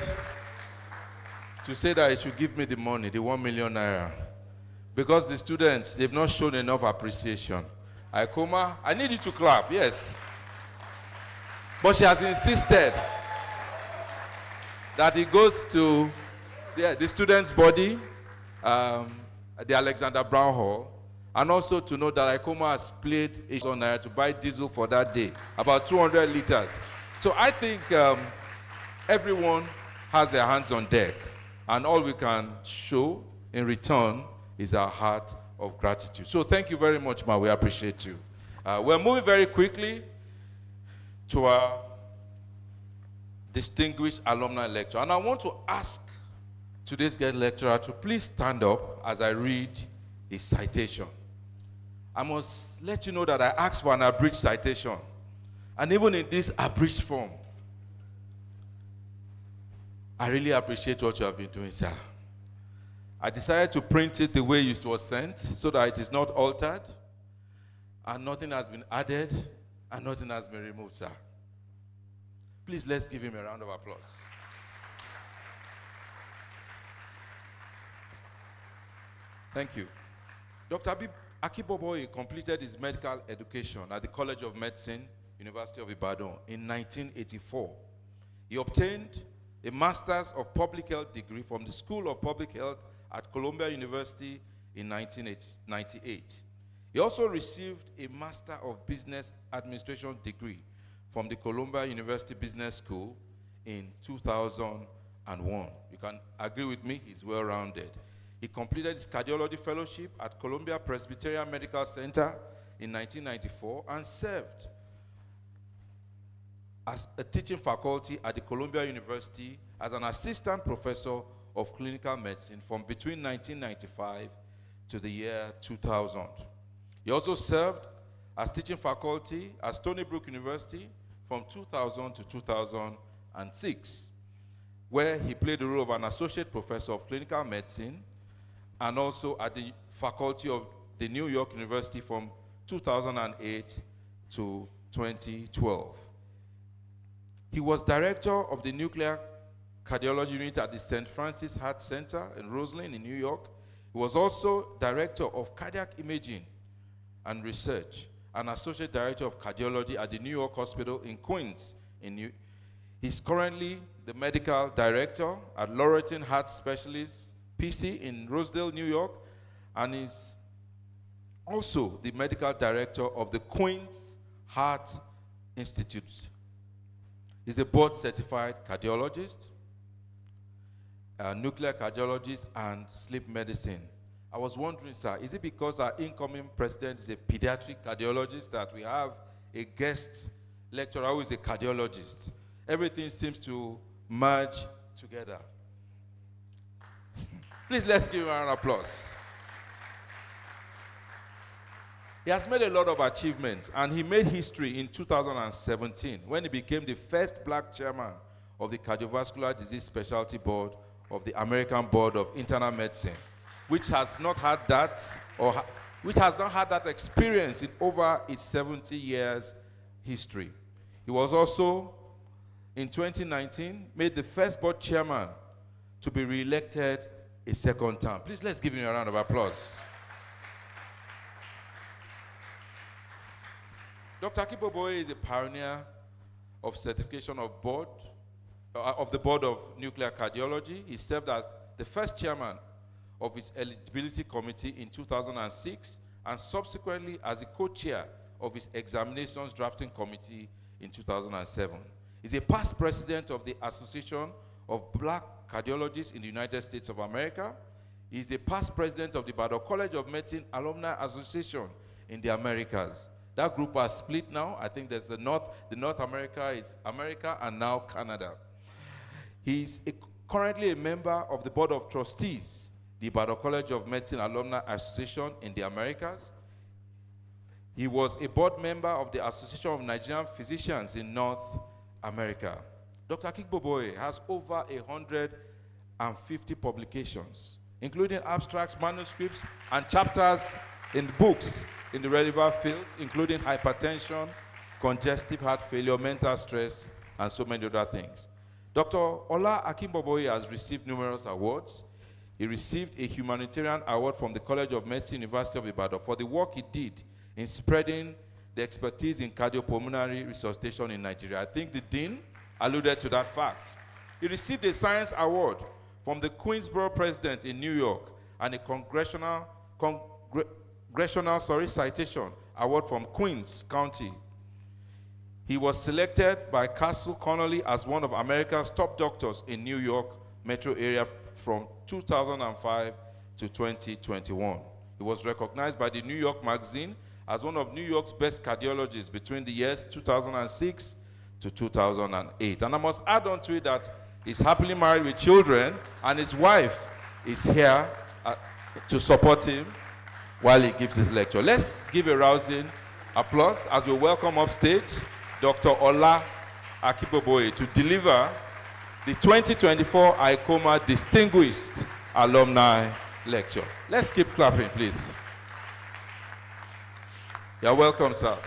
to say that he should give me the money, the 1 million naira. Because the students, they've not shown enough appreciation. ICOMAA, I need you to clap, yes. But she has insisted that it goes to the students' body, the Alexander Brown Hall, and also to know that ICOMAA has paid naira to buy diesel for that day, about 200 liters. So I think everyone has their hands on deck, and all we can show in return is our heart of gratitude. So thank you very much, Ma. We appreciate you. We're moving very quickly to our distinguished alumni lecture. And I want to ask today's guest lecturer to please stand up as I read his citation. I must let you know that I asked for an abridged citation. And even in this abridged form, I really appreciate what you have been doing, sir. I decided to print it the way it was sent so that it is not altered and nothing has been added and nothing has been removed, sir. Please, let's give him a round of applause. Thank you. Dr. Akinboboye completed his medical education at the College of Medicine, University of Ibadan in 1984. He obtained a Master's of Public Health degree from the School of Public Health at Columbia University in 1998. He also received a Master of Business Administration degree from the Columbia University Business School in 2001. You can agree with me, he's well-rounded. He completed his cardiology fellowship at Columbia Presbyterian Medical Center in 1994 and served as a teaching faculty at the Columbia University as an assistant professor of clinical medicine from between 1995 to the year 2000. He also served as teaching faculty at Stony Brook University from 2000 to 2006, where he played the role of an associate professor of clinical medicine and also at the faculty of the New York University from 2008 to 2012. He was director of the nuclear cardiology unit at the St. Francis Heart Center in Roslyn in New York. He was also director of cardiac imaging and research and associate director of cardiology at the New York Hospital in Queens. He's currently the medical director at Loreton Heart Specialists PC in Rosedale, New York, and is also the medical director of the Queens Heart Institute. He's a board-certified cardiologist, nuclear cardiologist, and sleep medicine. I was wondering, sir, is it because our incoming president is a pediatric cardiologist that we have a guest lecturer who is a cardiologist? Everything seems to merge together. Please, let's give him an applause. He has made a lot of achievements, and he made history in 2017 when he became the first black chairman of the Cardiovascular Disease Specialty Board of the American Board of Internal Medicine, which has not had that experience in over its 70 years history. He was also, in 2019, made the first board chairman to be re-elected a second term. Please, let's give him a round of applause. Dr. Akinboboye is a pioneer of certification of the Board of Nuclear Cardiology. He served as the first chairman of its eligibility committee in 2006 and subsequently as the co-chair of its examinations drafting committee in 2007. He's a past president of the Association of Black Cardiologists in the United States of America. He's a past president of the Ibadan College of Medicine Alumni Association in the Americas. That group has split now. I think there's the North America is America and now Canada. He's currently a member of the Board of Trustees, the Ibadan College of Medicine Alumni Association in the Americas. He was a board member of the Association of Nigerian Physicians in North America. Dr. Akinboboye has over 150 publications, including abstracts, manuscripts, and chapters in books in the relevant fields, including hypertension, congestive heart failure, mental stress, and so many other things. Dr. Olakunle has received numerous awards. He received a humanitarian award from the College of Medicine, University of Ibadan, for the work he did in spreading the expertise in cardiopulmonary resuscitation in Nigeria. I think the dean alluded to that fact. He received a science award from the Queensborough president in New York and a congressional citation award from Queens County. He was selected by Castle Connolly as one of America's top doctors in New York metro area from 2005 to 2021. He was recognized by the New York Magazine as one of New York's best cardiologists between the years 2006 to 2008. And I must add on to it that he's happily married with children, and his wife is here to support him while he gives his lecture. Let's give a rousing applause as we welcome upstage Dr. Olakunle to deliver the 2024 ICOMAA Distinguished Alumni Lecture. Let's keep clapping, please. You're welcome, sir.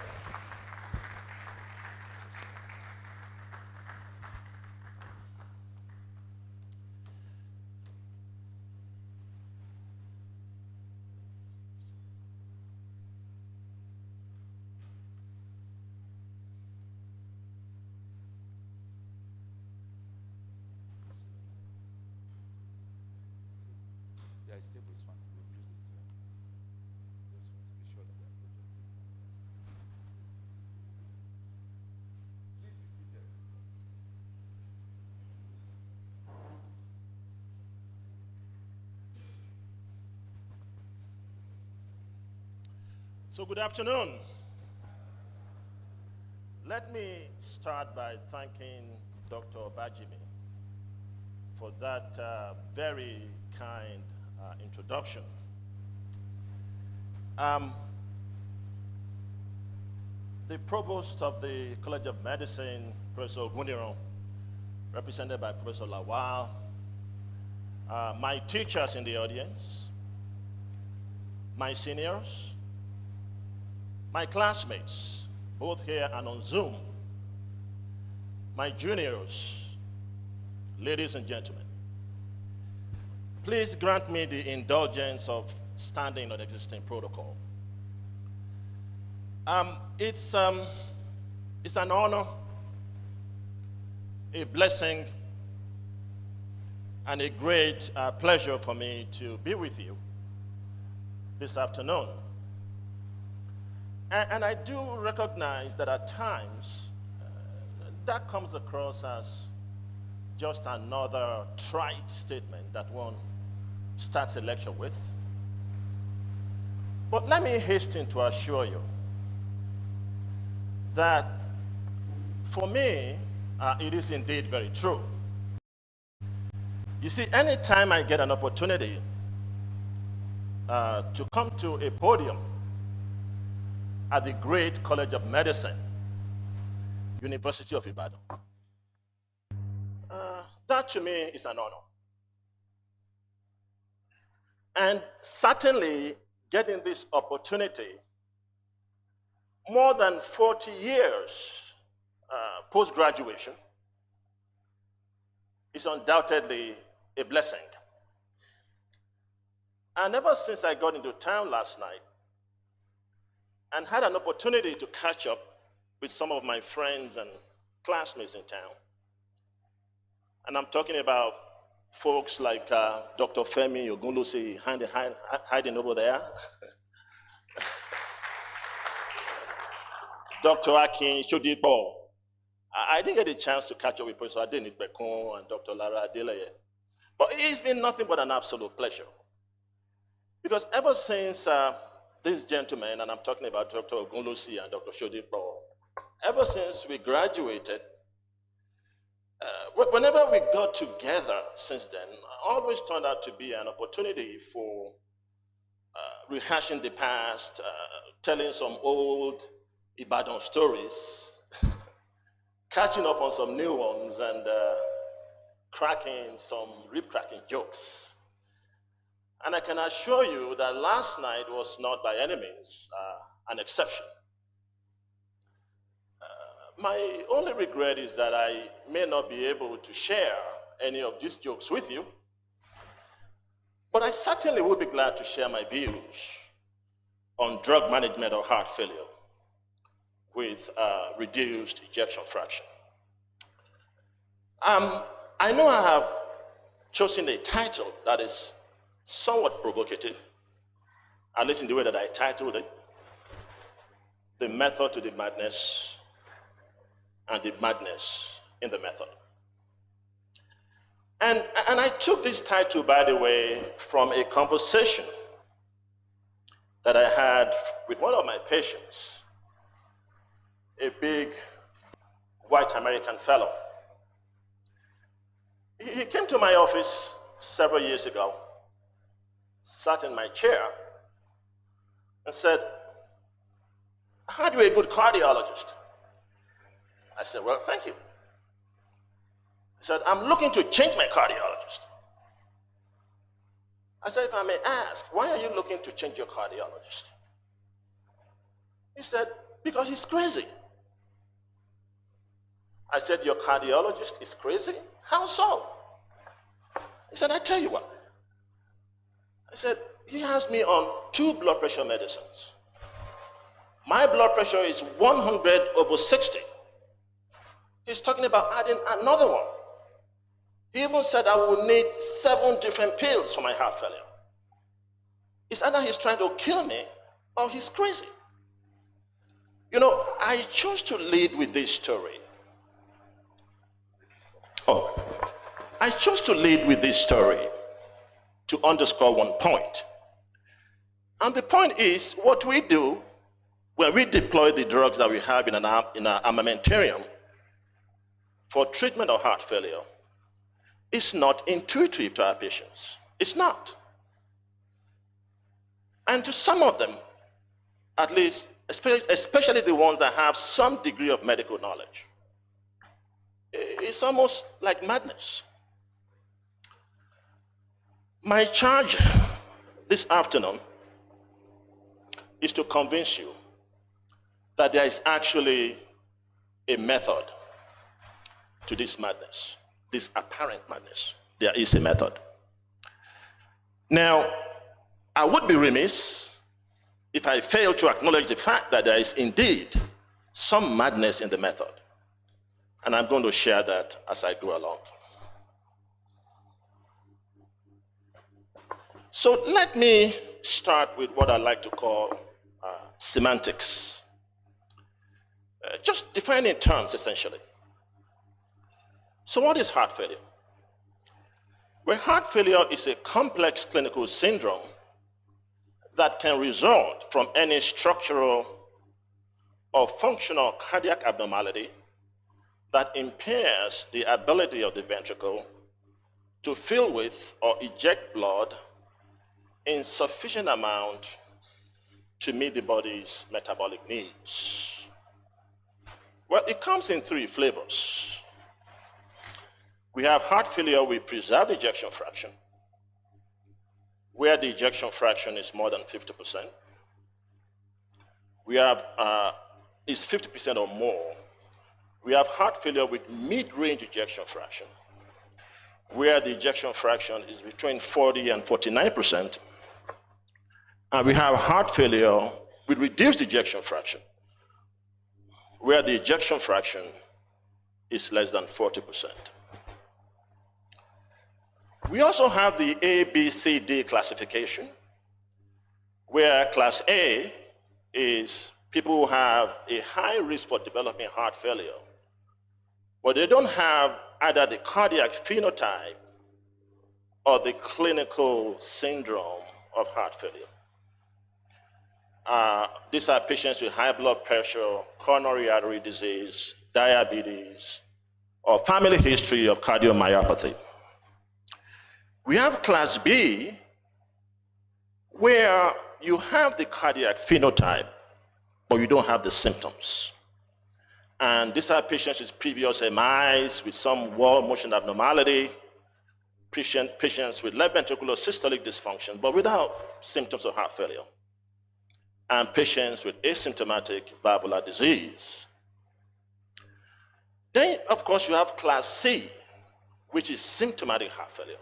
Yeah, it's stable, it's fine. We'll use it. Just be sure that we are projecting. Please be seated. So good afternoon. Let me start by thanking Dr. Bajimi for that very kind introduction. The Provost of the College of Medicine, Professor Ogundiran, represented by Professor Lawal, my teachers in the audience, my seniors, my classmates, both here and on Zoom, my juniors, ladies and gentlemen, please grant me the indulgence of standing on existing protocol. It's an honor, a blessing, and a great pleasure for me to be with you this afternoon. And I do recognize that at times that comes across as just another trite statement that one starts a lecture with. But let me hasten to assure you that for me, it is indeed very true. You see, anytime I get an opportunity to come to a podium at the great College of Medicine, University of Ibadan, that to me is an honor. And certainly getting this opportunity more than 40 years post-graduation is undoubtedly a blessing. And ever since I got into town last night and had an opportunity to catch up with some of my friends and classmates in town, and I'm talking about folks like Dr. Femi Ogunlosi hiding over there, Dr. Akinboboye. I didn't get a chance to catch up with Professor Adeni Bekon and Dr. Lara Adeleye, but it's been nothing but an absolute pleasure. Because ever since these gentlemen, and I'm talking about Dr. Ogunlosi and Dr. Shodipo, ever since we graduated, whenever we got together since then, always turned out to be an opportunity for rehashing the past, telling some old Ibadan stories, catching up on some new ones, and cracking some rib-cracking jokes. And I can assure you that last night was not by any means an exception. My only regret is that I may not be able to share any of these jokes with you, but I certainly will be glad to share my views on drug management of heart failure with reduced ejection fraction. I know I have chosen a title that is somewhat provocative, at least in the way that I titled it, The Method to the Madness and the Madness in the Method. And I took this title, by the way, from a conversation that I had with one of my patients, a big white American fellow. He came to my office several years ago, sat in my chair, and said, "I heard you're a good cardiologist." I said, "Well, thank you." He said, "I'm looking to change my cardiologist." I said, "If I may ask, why are you looking to change your cardiologist?" He said, "Because he's crazy." I said, "Your cardiologist is crazy? How so?" He said, "I tell you what." I said, "He has me on 2 blood pressure medicines. My blood pressure is 100/60. He's talking about adding another one. He even said I will need 7 different pills for my heart failure. It's either he's trying to kill me or he's crazy." You know, I chose to lead with this story. I chose to lead with this story to underscore one point. And the point is, what we do when we deploy the drugs that we have in our armamentarium for treatment of heart failure is not intuitive to our patients. It's not. And to some of them, at least, especially the ones that have some degree of medical knowledge, it's almost like madness. My charge this afternoon is to convince you that there is actually a method to this madness, this apparent madness. There is a method. Now, I would be remiss if I fail to acknowledge the fact that there is indeed some madness in the method. And I'm going to share that as I go along. So let me start with what I like to call semantics. Just defining terms, essentially. So what is heart failure? Well, heart failure is a complex clinical syndrome that can result from any structural or functional cardiac abnormality that impairs the ability of the ventricle to fill with or eject blood in sufficient amount to meet the body's metabolic needs. Well, it comes in three flavors. We have heart failure with preserved ejection fraction, where the ejection fraction is more than 50%. We have, is 50% or more. We have heart failure with mid-range ejection fraction, where the ejection fraction is between 40 and 49%. And we have heart failure with reduced ejection fraction, where the ejection fraction is less than 40%. We also have the A, B, C, D classification, where class A is people who have a high risk for developing heart failure, but they don't have either the cardiac phenotype or the clinical syndrome of heart failure. These are patients with high blood pressure, coronary artery disease, diabetes, or family history of cardiomyopathy. We have class B, where you have the cardiac phenotype, but you don't have the symptoms. And these are patients with previous MIs, with some wall motion abnormality, patients with left ventricular systolic dysfunction, but without symptoms of heart failure, and patients with asymptomatic valvular disease. Then, of course, you have class C, which is symptomatic heart failure,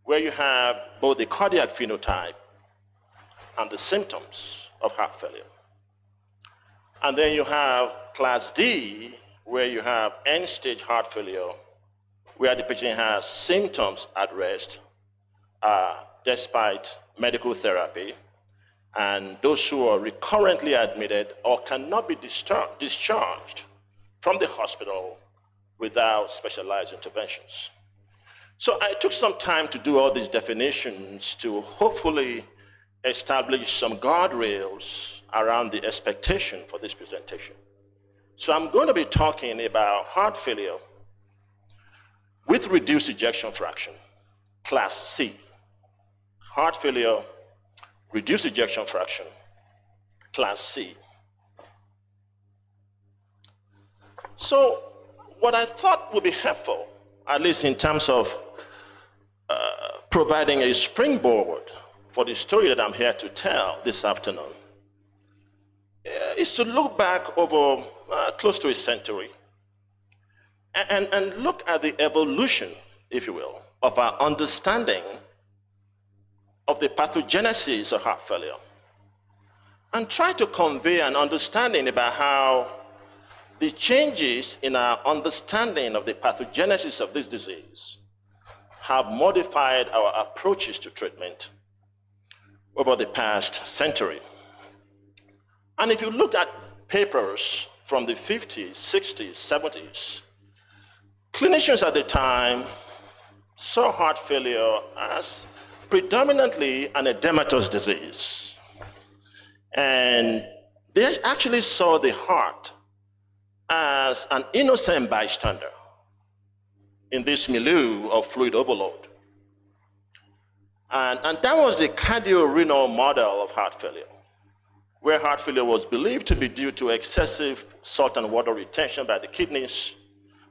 where you have both the cardiac phenotype and the symptoms of heart failure. And then you have class D, where you have end-stage heart failure, where the patient has symptoms at rest despite medical therapy, and those who are recurrently admitted or cannot be discharged from the hospital without specialized interventions. So I took some time to do all these definitions to hopefully establish some guardrails around the expectation for this presentation. So I'm going to be talking about heart failure with reduced ejection fraction, class C. Heart failure, reduced ejection fraction, class C. So what I thought would be helpful, at least in terms of providing a springboard for the story that I'm here to tell this afternoon, is to look back over close to a century and look at the evolution, if you will, of our understanding of the pathogenesis of heart failure, and try to convey an understanding about how the changes in our understanding of the pathogenesis of this disease have modified our approaches to treatment over the past century. And if you look at papers from the 50s, 60s, 70s, clinicians at the time saw heart failure as predominantly an edematous disease. And they actually saw the heart as an innocent bystander in this milieu of fluid overload. And that was the cardio-renal model of heart failure, where heart failure was believed to be due to excessive salt and water retention by the kidneys,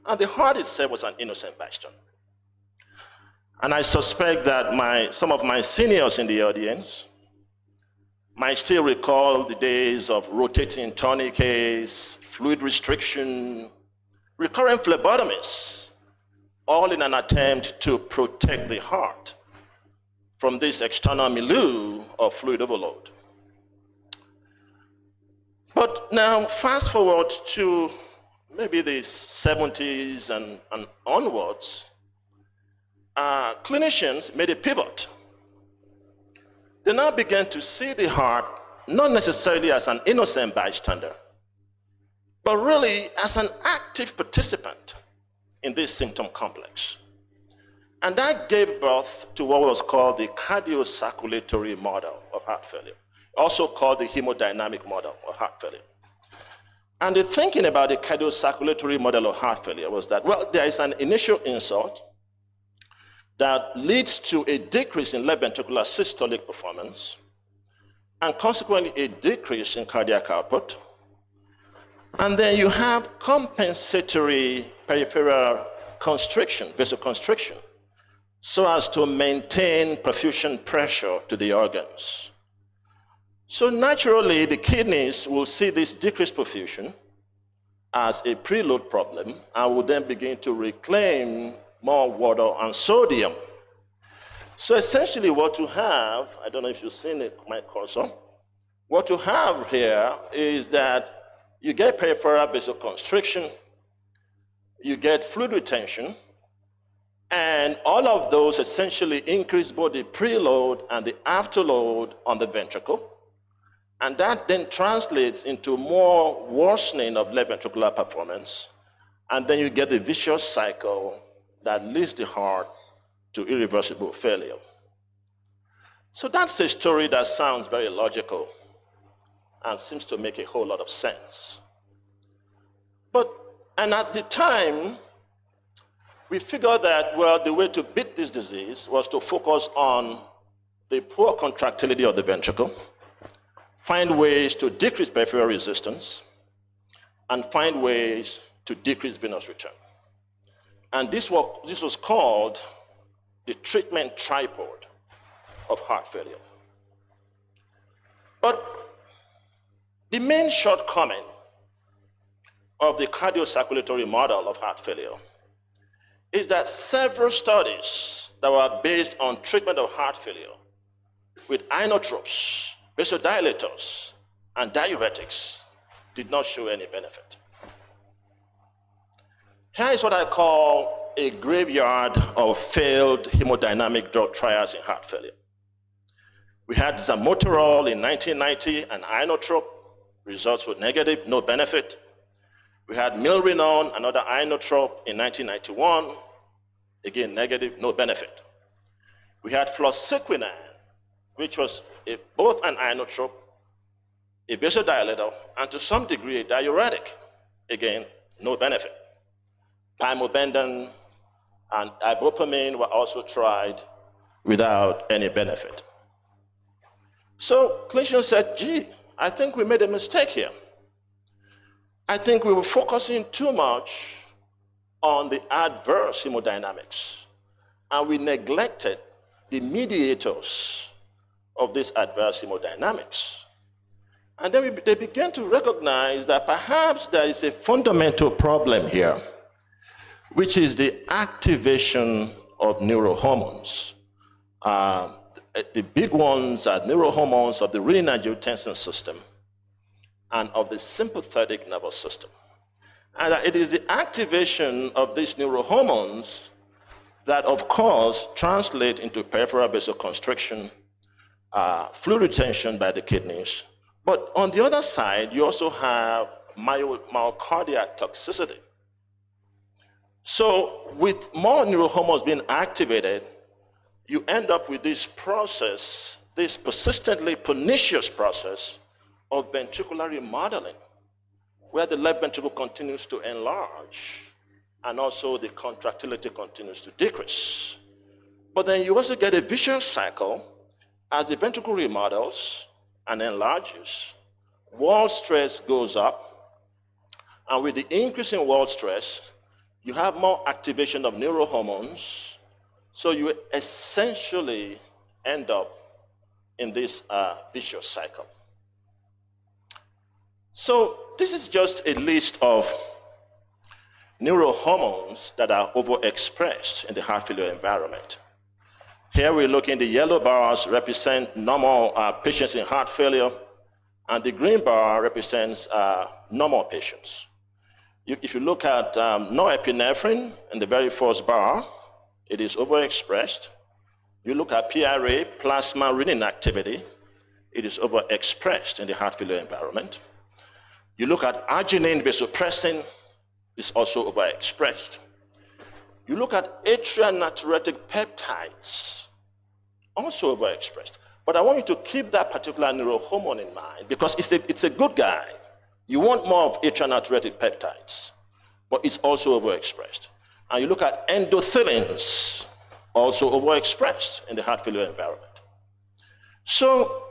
and the heart itself was an innocent bystander. And I suspect that some of my seniors in the audience might still recall the days of rotating tourniquets, fluid restriction, recurrent phlebotomies, all in an attempt to protect the heart from this external milieu of fluid overload. But now fast forward to maybe the 70s and onwards, clinicians made a pivot. They now began to see the heart not necessarily as an innocent bystander, but really as an active participant in this symptom complex. And that gave birth to what was called the cardiocirculatory model of heart failure, also called the hemodynamic model of heart failure. And the thinking about the cardiocirculatory model of heart failure was that, well, there is an initial insult, that leads to a decrease in left ventricular systolic performance, and consequently a decrease in cardiac output. And then you have compensatory peripheral constriction, vasoconstriction, so as to maintain perfusion pressure to the organs. So naturally, the kidneys will see this decreased perfusion as a preload problem and will then begin to reclaim more water and sodium. So essentially what you have, I don't know if you've seen it, my cursor, what you have here is that you get peripheral vasoconstriction, you get fluid retention, and all of those essentially increase both the preload and the afterload on the ventricle. And that then translates into more worsening of left ventricular performance. And then you get the vicious cycle that leads the heart to irreversible failure. So that's a story that sounds very logical and seems to make a whole lot of sense. And at the time, we figured that, well, the way to beat this disease was to focus on the poor contractility of the ventricle, find ways to decrease peripheral resistance, and find ways to decrease venous return. And this was called the treatment tripod of heart failure. But the main shortcoming of the cardiocirculatory model of heart failure is that several studies that were based on treatment of heart failure with inotropes, vasodilators, and diuretics did not show any benefit. Here is what I call a graveyard of failed hemodynamic drug trials in heart failure. We had Zamoterol in 1990, an inotrope. Results were negative, no benefit. We had Milrinone, another inotrope, in 1991. Again, negative, no benefit. We had Fluoxetine, which was both an inotrope, a vasodilator, and to some degree a diuretic. Again, no benefit. Pimobendan and ibopamine were also tried without any benefit. So clinicians said, gee, I think we made a mistake here. I think we were focusing too much on the adverse hemodynamics, and we neglected the mediators of this adverse hemodynamics. And then they began to recognize that perhaps there is a fundamental problem here, which is the activation of neurohormones. The big ones are neurohormones of the renin-angiotensin system and of the sympathetic nervous system. And it is the activation of these neurohormones that, of course, translate into peripheral vasoconstriction, fluid retention by the kidneys. But on the other side, you also have myocardial toxicity. So with more neurohormones being activated, you end up with this process, this persistently pernicious process of ventricular remodeling, where the left ventricle continues to enlarge and also the contractility continues to decrease. But then you also get a vicious cycle as the ventricle remodels and enlarges, wall stress goes up, and with the increase in wall stress, you have more activation of neurohormones, so you essentially end up in this vicious cycle. So this is just a list of neurohormones that are overexpressed in the heart failure environment. Here we're looking, the yellow bars represent normal patients in heart failure, and the green bar represents normal patients. If you look at norepinephrine in the very first bar, it is overexpressed. You look at PRA, plasma renin activity, it is overexpressed in the heart failure environment. You look at arginine vasopressin, it's also overexpressed. You look at atrial natriuretic peptides, also overexpressed. But I want you to keep that particular neurohormone in mind because it's a good guy. You want more of atrial natriuretic peptides, but it's also overexpressed. And you look at endothelins, also overexpressed in the heart failure environment. So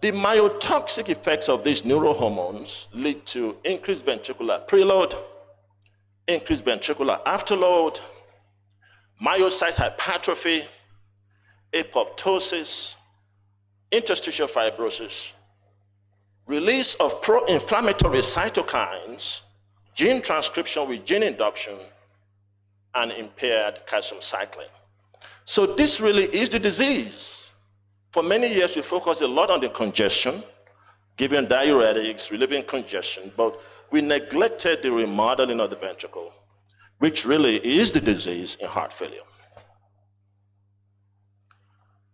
the myotoxic effects of these neurohormones lead to increased ventricular preload, increased ventricular afterload, myocyte hypertrophy, apoptosis, interstitial fibrosis, release of pro-inflammatory cytokines, gene transcription with gene induction, and impaired calcium cycling. So this really is the disease. For many years, we focused a lot on the congestion, giving diuretics, relieving congestion, but we neglected the remodeling of the ventricle, which really is the disease in heart failure.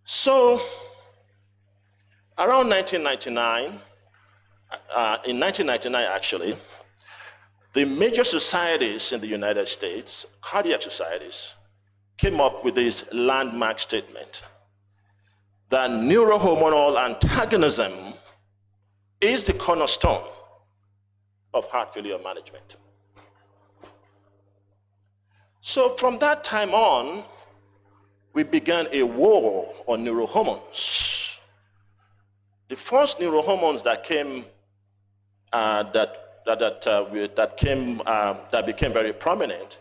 So around 1999, in 1999 actually, the major societies in the United States, cardiac societies, came up with this landmark statement that neurohormonal antagonism is the cornerstone of heart failure management. So from that time on, we began a war on neurohormones. The first neurohormones that came that became very prominent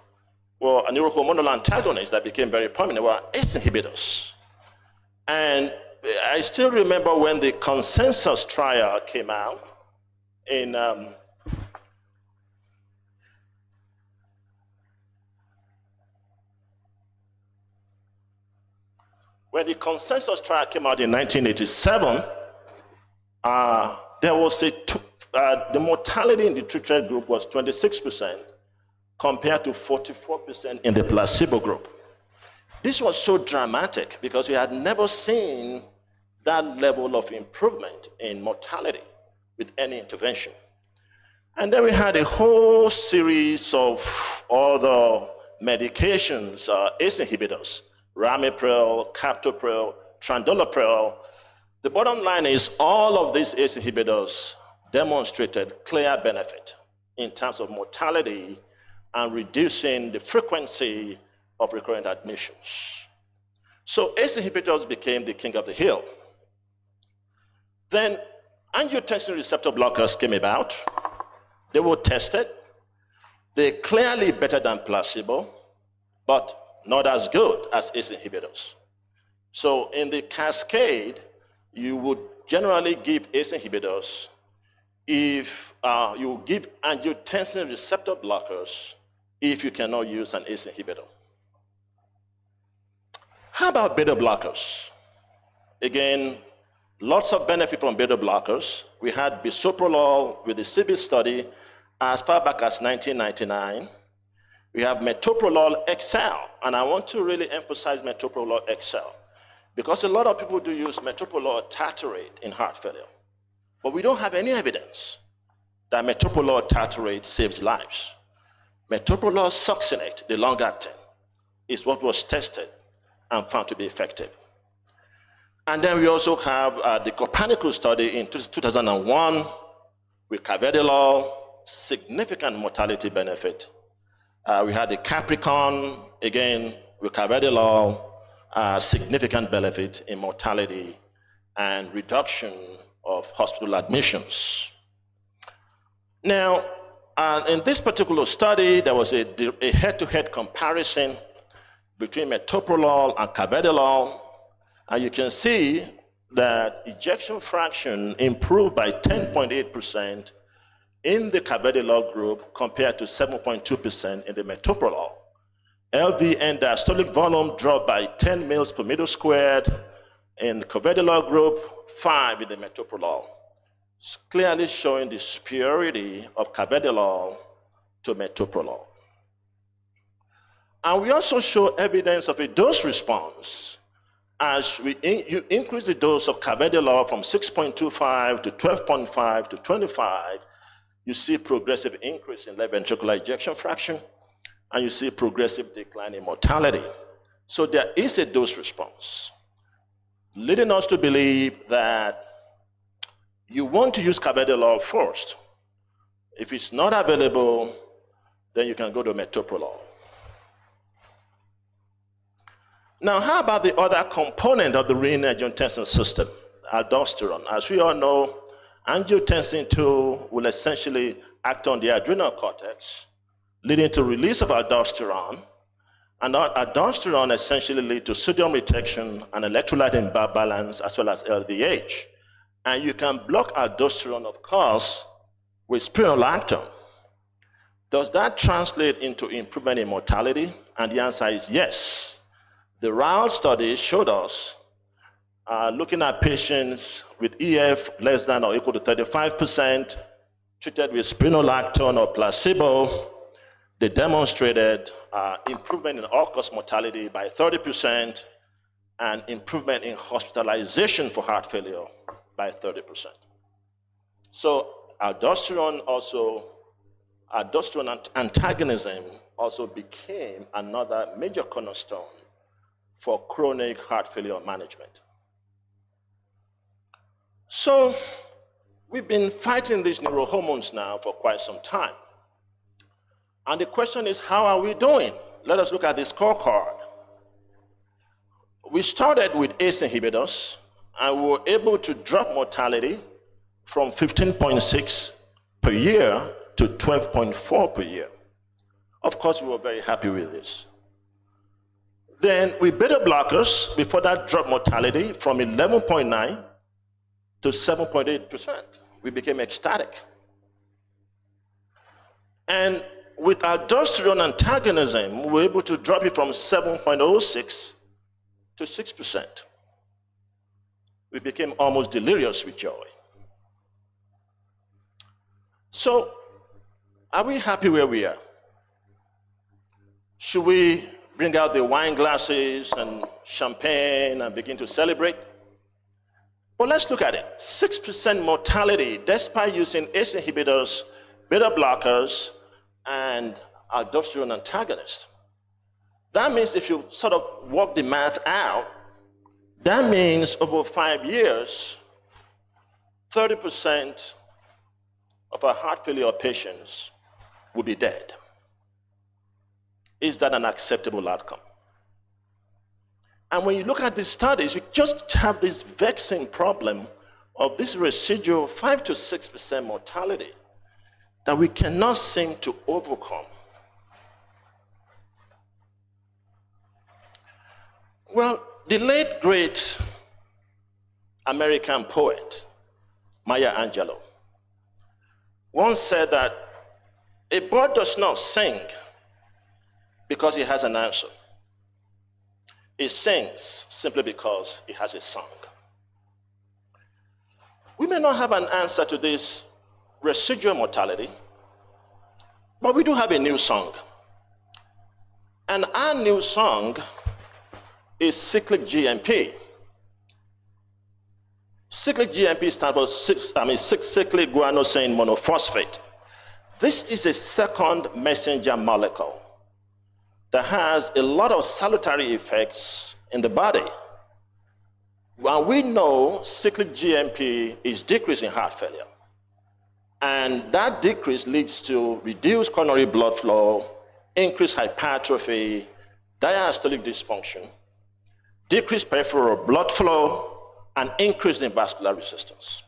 were neurohormonal antagonists that became very prominent were ACE inhibitors. And I still remember when the consensus trial came out in when the consensus trial came out in 1987, there was the mortality in the treated group was 26% compared to 44% in the placebo group. This was so dramatic because we had never seen that level of improvement in mortality with any intervention. And then we had a whole series of other medications, ACE inhibitors, ramipril, captopril, trandolapril. The bottom line is all of these ACE inhibitors demonstrated clear benefit in terms of mortality and reducing the frequency of recurrent admissions. So ACE inhibitors became the king of the hill. Then angiotensin receptor blockers came about. They were tested. They're clearly better than placebo, but not as good as ACE inhibitors. So in the cascade, you would generally give ACE inhibitors if you give angiotensin receptor blockers if you cannot use an ACE inhibitor. How about beta blockers? Again, lots of benefit from beta blockers. We had bisoprolol with the CB study as far back as 1999. We have metoprolol XL, and I want to really emphasize metoprolol XL because a lot of people do use metoprolol tartrate in heart failure, but we don't have any evidence that metoprolol tartrate saves lives. Metoprolol succinate, the long-acting, is what was tested and found to be effective. And then we also have the Copernicus study in 2001 with carvedilol, significant mortality benefit. We had the Capricorn, again, with carvedilol, significant benefit in mortality and reduction of hospital admissions. Now, in this particular study, there was a head-to-head comparison between metoprolol and carvedilol, and you can see that ejection fraction improved by 10.8% in the carvedilol group compared to 7.2% in the metoprolol. LV and diastolic volume dropped by 10 mils per meter squared in the carvedilol group, 5 in the metoprolol, clearly showing the superiority of carvedilol to metoprolol. And we also show evidence of a dose response. As you increase the dose of carvedilol from 6.25 to 12.5 to 25, you see progressive increase in left ventricular ejection fraction, and you see progressive decline in mortality. So there is a dose response, leading us to believe that you want to use carvedilol first. If it's not available, then you can go to metoprolol. Now, how about the other component of the renin-angiotensin system, aldosterone? As we all know, angiotensin 2 will essentially act on the adrenal cortex, leading to release of aldosterone, and aldosterone essentially leads to sodium retention and electrolyte imbalance, as well as LDH. And you can block aldosterone, of course, with spironolactone. Does that translate into improvement in mortality? And the answer is yes. The RAL study showed us, looking at patients with EF less than or equal to 35%, treated with spironolactone or placebo, they demonstrated improvement in all-cause mortality by 30% and improvement in hospitalization for heart failure by 30%. So aldosterone antagonism also became another major cornerstone for chronic heart failure management. So we've been fighting these neurohormones now for quite some time. And the question is, how are we doing? Let us look at the scorecard. We started with ACE inhibitors, and we were able to drop mortality from 15.6 per year to 12.4 per year. Of course, we were very happy with this. Then with beta blockers, before that dropped mortality from 11.9 to 7.8%. We became ecstatic. And with aldosterone antagonism, we were able to drop it from 7.06 to 6%. We became almost delirious with joy. So, are we happy where we are? Should we bring out the wine glasses and champagne and begin to celebrate? Well, let's look at it. 6% mortality despite using ACE inhibitors, beta blockers, and aldosterone antagonists. That means if you sort of work the math out, that means over 5 years, 30% of our heart failure patients will be dead. Is that an acceptable outcome? And when you look at these studies, we just have this vexing problem of this residual 5 to 6% mortality that we cannot seem to overcome. Well, the late great American poet, Maya Angelou, once said that a bird does not sing because it has an answer. It sings simply because it has a song. We may not have an answer to this residual mortality, but we do have a new song. And our new song is cyclic GMP. Cyclic GMP stands for cyclic guanosine monophosphate. This is a second messenger molecule that has a lot of salutary effects in the body. And we know cyclic GMP is decreasing heart failure. And that decrease leads to reduced coronary blood flow, increased hypertrophy, diastolic dysfunction, decreased peripheral blood flow, and increase in vascular resistance.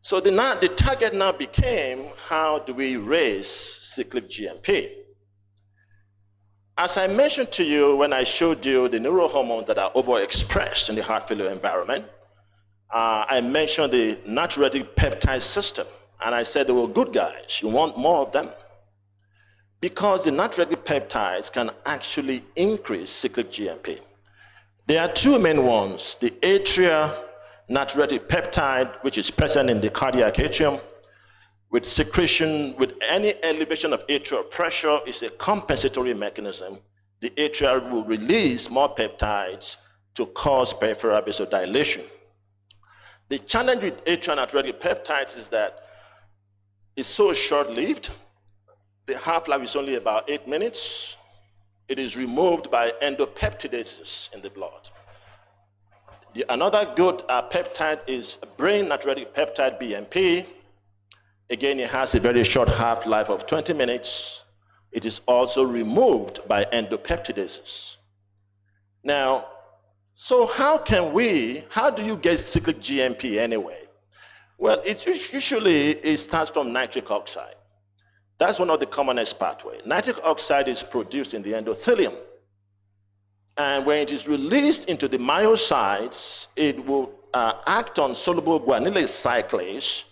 So the target now became, how do we raise cyclic GMP? As I mentioned to you when I showed you the neurohormones that are overexpressed in the heart failure environment, I mentioned the natriuretic peptide system, and I said they were good guys. You want more of them. Because the natriuretic peptides can actually increase cyclic GMP. There are two main ones, the atria natriuretic peptide, which is present in the cardiac atrium, with secretion, with any elevation of atrial pressure is a compensatory mechanism. The atria will release more peptides to cause peripheral vasodilation. The challenge with atria natriuretic peptides is that it's so short-lived. The half-life is only about 8 minutes. It is removed by endopeptidases in the blood. Another good peptide is brain natriuretic peptide, BNP. Again, it has a very short half-life of 20 minutes. It is also removed by endopeptidases. Now, so how do you get cyclic GMP anyway? Well, it usually starts from nitric oxide. That's one of the commonest pathways. Nitric oxide is produced in the endothelium. And when it is released into the myocytes, it will act on soluble guanylate cyclase.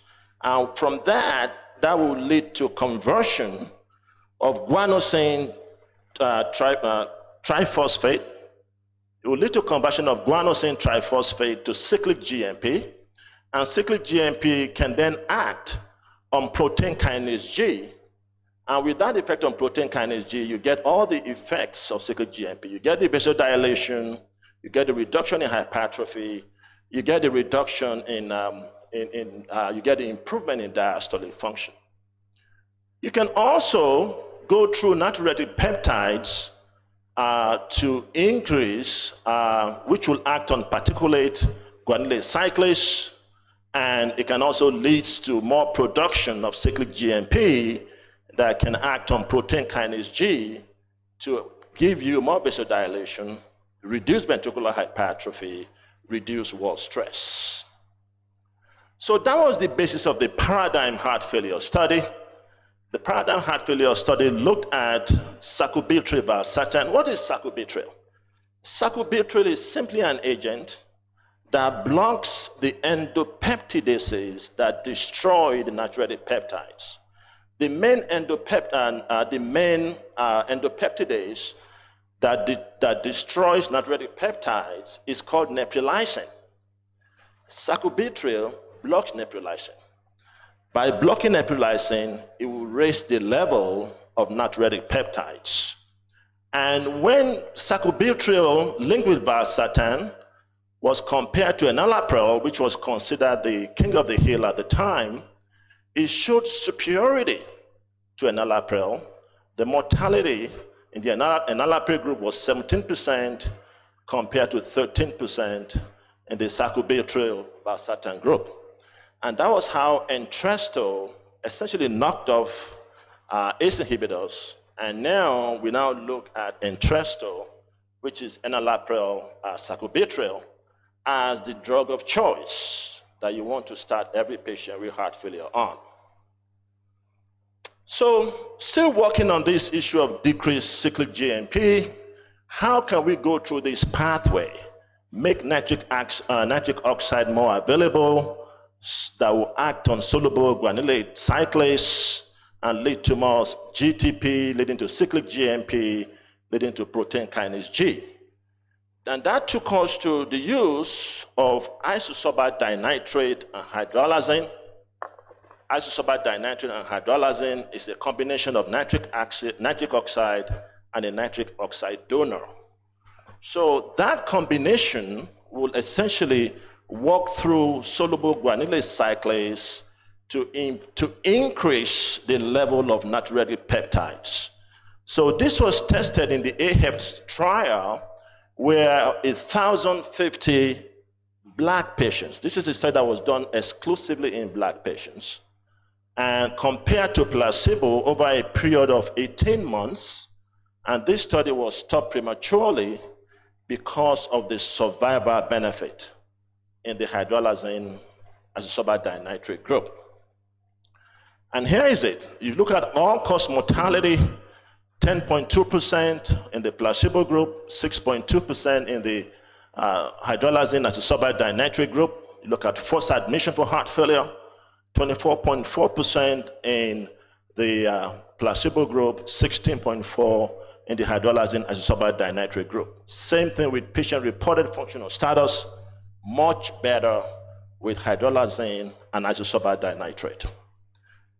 And from that will lead to conversion of guanosine triphosphate. It will lead to conversion of guanosine triphosphate to cyclic GMP. And cyclic GMP can then act on protein kinase G. And with that effect on protein kinase G, you get all the effects of cyclic GMP. You get the vasodilation, you get the reduction in hypertrophy, you get the reduction you get the improvement in diastolic function. You can also go through natriuretic peptides to increase, which will act on particulate guanylate cyclase, and it can also lead to more production of cyclic GMP that can act on protein kinase G to give you more vasodilation, reduce ventricular hypertrophy, reduce wall stress. So that was the basis of the paradigm heart failure study. The paradigm heart failure study looked at sacubitril valsartan. What is sacubitril? Sacubitril is simply an agent that blocks the endopeptidases that destroy the natriuretic peptides. The main endopeptidase that destroys natriuretic peptides is called neprilysin. Sacubitril blocks neprilysin. By blocking neprilysin, it will raise the level of natriuretic peptides. And when sacubitril linked with valsartan was compared to enalapril, which was considered the king of the hill at the time, it showed superiority to enalapril. The mortality in the enalapril group was 17% compared to 13% in the sacubitril valsartan group. And that was how Entresto essentially knocked off ACE inhibitors. And now we look at Entresto, which is enalapril sacubitril, as the drug of choice that you want to start every patient with heart failure on. So, still working on this issue of decreased cyclic GMP, how can we go through this pathway, make nitric oxide more available, that will act on soluble guanylate cyclase and lead to more GTP, leading to cyclic GMP, leading to protein kinase G. And that took us to the use of isosorbate dinitrate and hydralazine. Isosorbate dinitrate and hydralazine is a combination of nitric oxide and a nitric oxide donor. So that combination will essentially work through soluble guanylate cyclase to increase the level of natriuretic peptides. So this was tested in the Ejection trial, where 1,050 black patients, this is a study that was done exclusively in black patients, and compared to placebo over a period of 18 months, and this study was stopped prematurely because of the survival benefit in the hydralazine isosorbate dinitrate group. And here is it. You look at all-cause mortality, 10.2% in the placebo group, 6.2% in the hydralazine isosorbate dinitrate group. You look at forced admission for heart failure, 24.4% in the placebo group, 16.4% in the hydralazine isosorbate dinitrate group. Same thing with patient-reported functional status, much better with hydralazine and isosorbate dinitrate.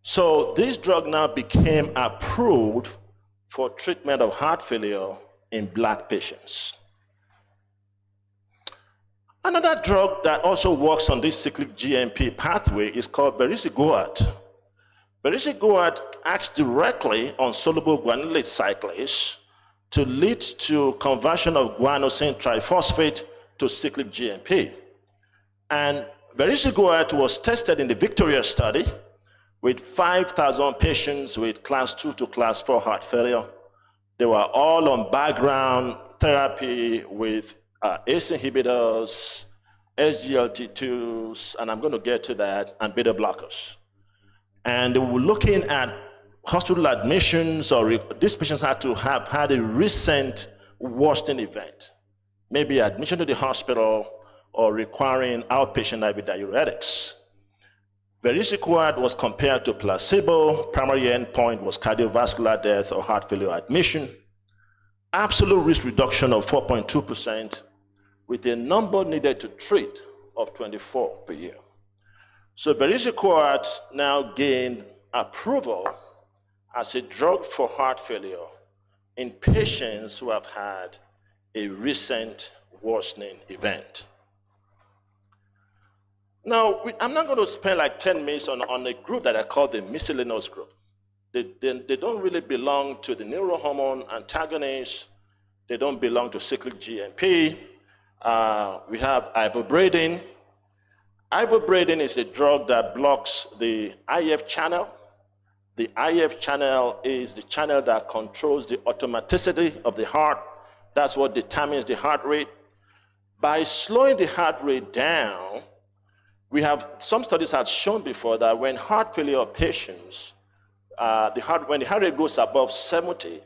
So this drug now became approved for treatment of heart failure in black patients. Another drug that also works on this cyclic GMP pathway is called vericiguat. Vericiguat acts directly on soluble guanylate cyclase to lead to conversion of guanosine triphosphate to cyclic GMP. And vericiguat was tested in the Victoria study with 5,000 patients with class 2 to class 4 heart failure. They were all on background therapy with ACE inhibitors, SGLT2s, and I'm going to get to that, and beta blockers. And we're looking at hospital admissions, or these patients had to have had a recent worsening event, maybe admission to the hospital or requiring outpatient IV diuretics. Vericiguat was compared to placebo. Primary endpoint was cardiovascular death or heart failure admission. Absolute risk reduction of 4.2% with a number needed to treat of 24 per year. So vericiguat now gained approval as a drug for heart failure in patients who have had a recent worsening event. Now, I'm not going to spend like 10 minutes on a group that I call the miscellaneous group. They don't really belong to the neurohormone antagonists. They don't belong to cyclic GMP. We have ivabradine. Ivabradine is a drug that blocks the IF channel. The IF channel is the channel that controls the automaticity of the heart. That's what determines the heart rate. By slowing the heart rate down, some studies have shown before that when heart failure patients, when the heart rate goes above 70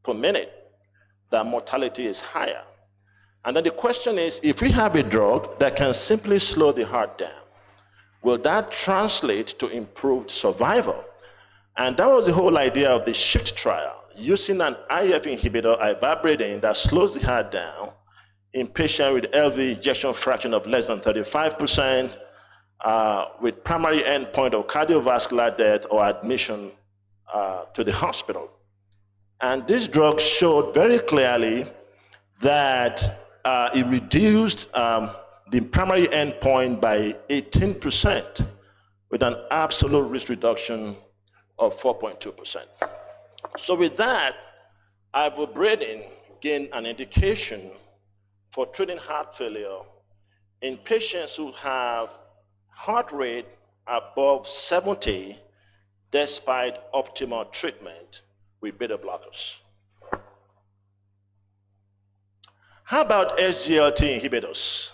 per minute, the mortality is higher. And then the question is, if we have a drug that can simply slow the heart down, will that translate to improved survival? And that was the whole idea of the SHIFT trial, using an IF inhibitor, ivabradine, that slows the heart down in patients with LV ejection fraction of less than 35%, with primary endpoint of cardiovascular death or admission to the hospital. And this drug showed very clearly that it reduced the primary endpoint by 18% with an absolute risk reduction of 4.2%. So with that, ivabradine gained an indication for treating heart failure in patients who have heart rate above 70 despite optimal treatment with beta blockers. How about SGLT inhibitors?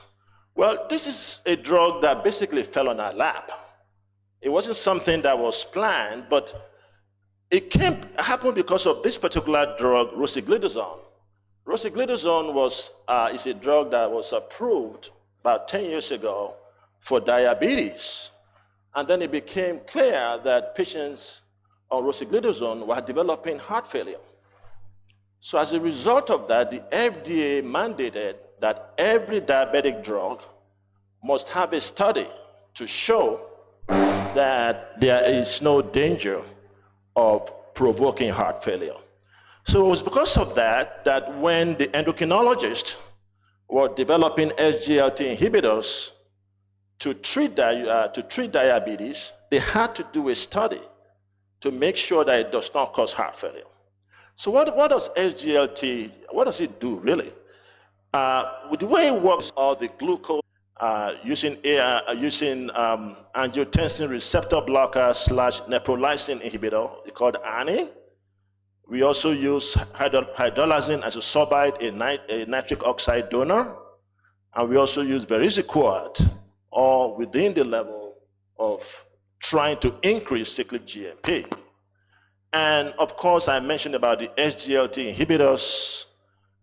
Well, this is a drug that basically fell on our lap. It wasn't something that was planned, but it happened because of this particular drug, rosiglitazone. Rosiglitazone is a drug that was approved about 10 years ago for diabetes. And then it became clear that patients on rosiglitazone were developing heart failure. So as a result of that, the FDA mandated that every diabetic drug must have a study to show that there is no danger of provoking heart failure. So it was because of that that when the endocrinologists were developing SGLT inhibitors to treat diabetes, they had to do a study to make sure that it does not cause heart failure. So what does SGLT, what does it do really? The way it works, all the glucose using angiotensin receptor blocker / neprilysin inhibitor, called ANI. We also use hydrolazine as a sorbite, a nitric oxide donor, and we also use vericiguat, all within the level of trying to increase cyclic GMP. And of course, I mentioned about the SGLT inhibitors.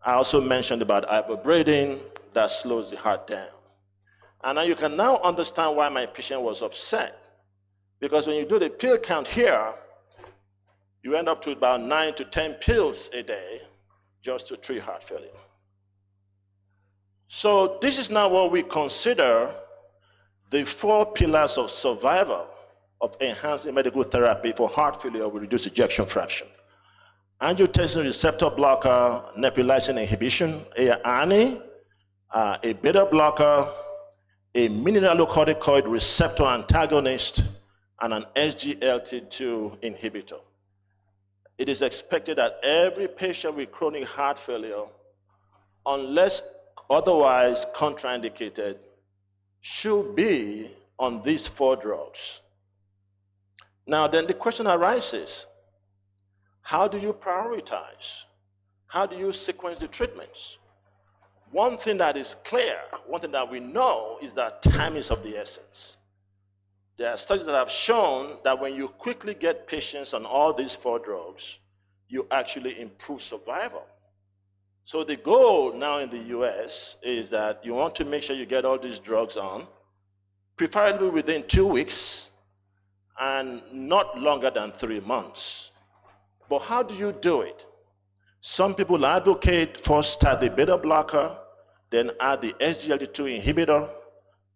I also mentioned about ivabradine that slows the heart down. And now you can now understand why my patient was upset. Because when you do the pill count here, you end up to about 9 to 10 pills a day just to treat heart failure. So this is now what we consider the 4 pillars of survival of enhancing medical therapy for heart failure with reduced ejection fraction. Angiotensin receptor blocker, neprilysin inhibition, ANI, a beta blocker, a mineralocorticoid receptor antagonist, and an SGLT2 inhibitor. It is expected that every patient with chronic heart failure, unless otherwise contraindicated, should be on these 4 drugs. Now then the question arises, how do you prioritize? How do you sequence the treatments? one thing that is clear, one thing that we know is that time is of the essence. There are studies that have shown that when you quickly get patients on all these 4 drugs, you actually improve survival. So the goal now in the US is that you want to make sure you get all these drugs on, preferably within 2 weeks and not longer than 3 months. But how do you do it? Some people advocate first start the beta blocker, then add the SGLT2 inhibitor,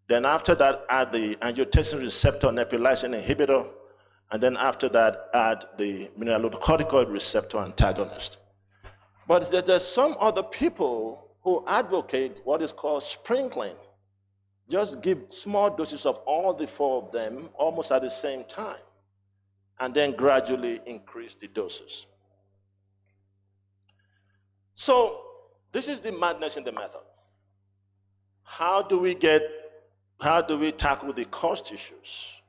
then after that add the angiotensin receptor neprilysin inhibitor, and then after that add the mineralocorticoid receptor antagonist. But there's some other people who advocate what is called sprinkling. Just give small doses of all the 4 of them almost at the same time, and then gradually increase the doses. So this is the madness in the method. How do we tackle the cost issues?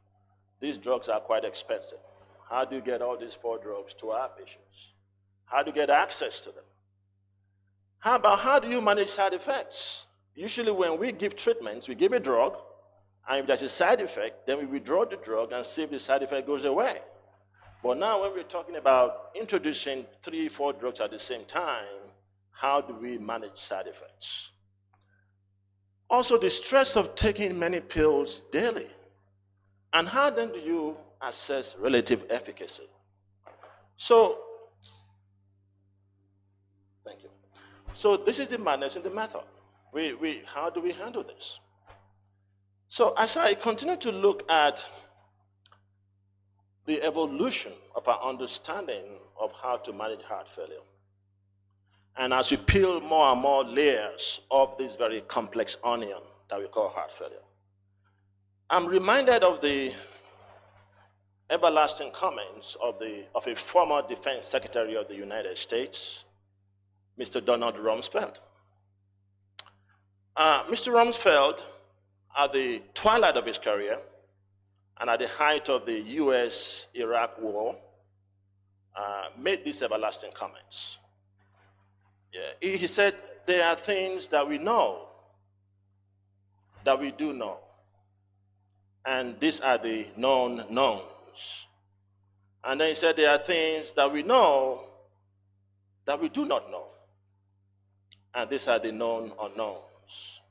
These drugs are quite expensive. How do you get all these 4 drugs to our patients? How do you get access to them? How do you manage side effects? Usually when we give treatments, we give a drug, and if there's a side effect, then we withdraw the drug and see if the side effect goes away. But now when we're talking about introducing 3, 4 drugs at the same time, how do we manage side effects? Also, the stress of taking many pills daily. And how then do you assess relative efficacy? So, thank you. So this is the madness in the method. How do we handle this? So as I continue to look at the evolution of our understanding of how to manage heart failure, and as we peel more and more layers of this very complex onion that we call heart failure, I'm reminded of the everlasting comments of a former Defense Secretary of the United States, Mr. Donald Rumsfeld. Mr. Rumsfeld, at the twilight of his career and at the height of the US-Iraq war, made these everlasting comments. Yeah. He said, there are things that we know, that we do know. And these are the known knowns. And then he said, there are things that we know that we do not know. And these are the known unknowns.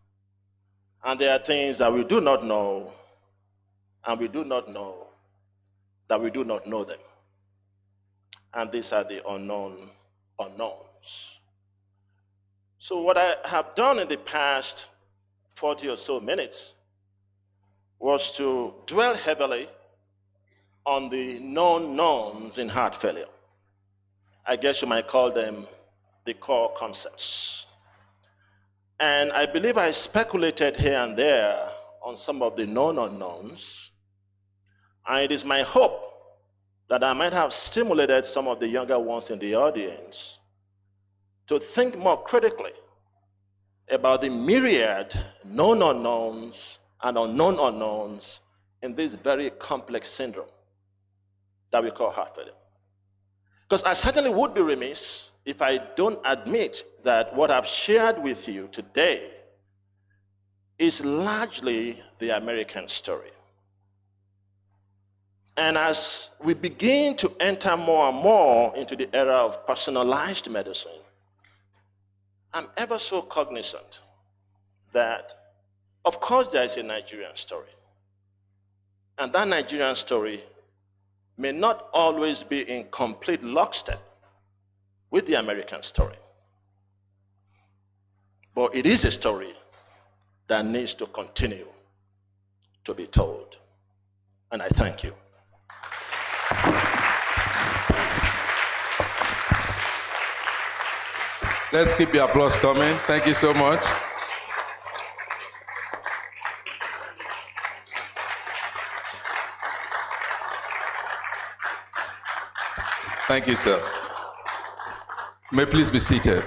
And there are things that we do not know, and we do not know that we do not know them. And these are the unknown unknowns. So what I have done in the past 40 or so minutes was to dwell heavily on the known knowns in heart failure. I guess you might call them the core concepts. And I believe I speculated here and there on some of the known unknowns. And it is my hope that I might have stimulated some of the younger ones in the audience to think more critically about the myriad known unknowns and unknown unknowns in this very complex syndrome that we call heart failure. Because I certainly would be remiss if I don't admit that what I've shared with you today is largely the American story. And as we begin to enter more and more into the era of personalized medicine, I'm ever so cognizant that, of course, there is a Nigerian story. And that Nigerian story may not always be in complete lockstep with the American story. But it is a story that needs to continue to be told. And I thank you. Let's keep the applause coming. Thank you so much. Thank you, sir. May please be seated.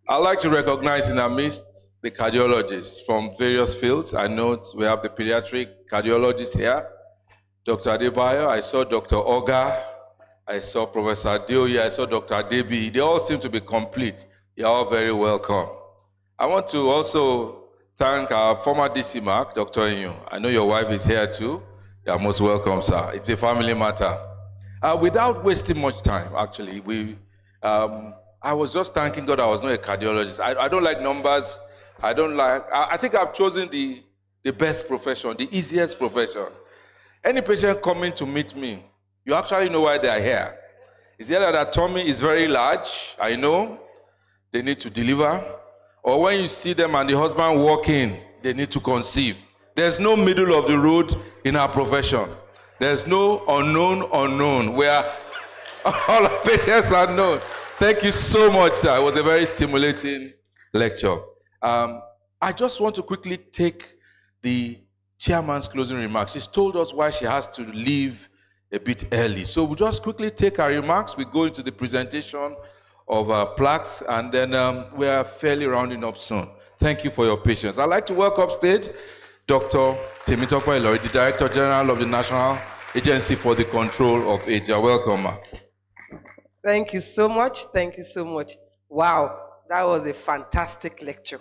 I'd like to recognize in our midst the cardiologists from various fields. I note we have the pediatric cardiologist here, Dr. Adebayo. I saw Dr. Oga. I saw Professor Adeoye. I saw Dr. Adebi. They all seem to be complete. You're all very welcome. I want to also thank our former DC Mark, Dr. Inyo. I know your wife is here too. You are most welcome, sir. It's a family matter. Without wasting much time, actually, I was just thanking God I was not a cardiologist. I don't like numbers. I think I've chosen the best profession, the easiest profession. Any patient coming to meet me, you actually know why they are here. It's either that tummy is very large, I know, they need to deliver, or when you see them and the husband walk in, they need to conceive. There's no middle of the road in our profession. There's no unknown, where all our patients are known. Thank you so much, sir. It was a very stimulating lecture. I just want to quickly take the chairman's closing remarks. She's told us why she has to leave a bit early. So we'll just quickly take her remarks. We go into the presentation of plaques, and then we are fairly rounding up soon. Thank you for your patience. I'd like to welcome stage Dr. Temitope Ilori, the Director General of the National Agency for the Control of AIDS. You're welcome, ma. Thank you so much. Thank you so much. Wow, that was a fantastic lecture.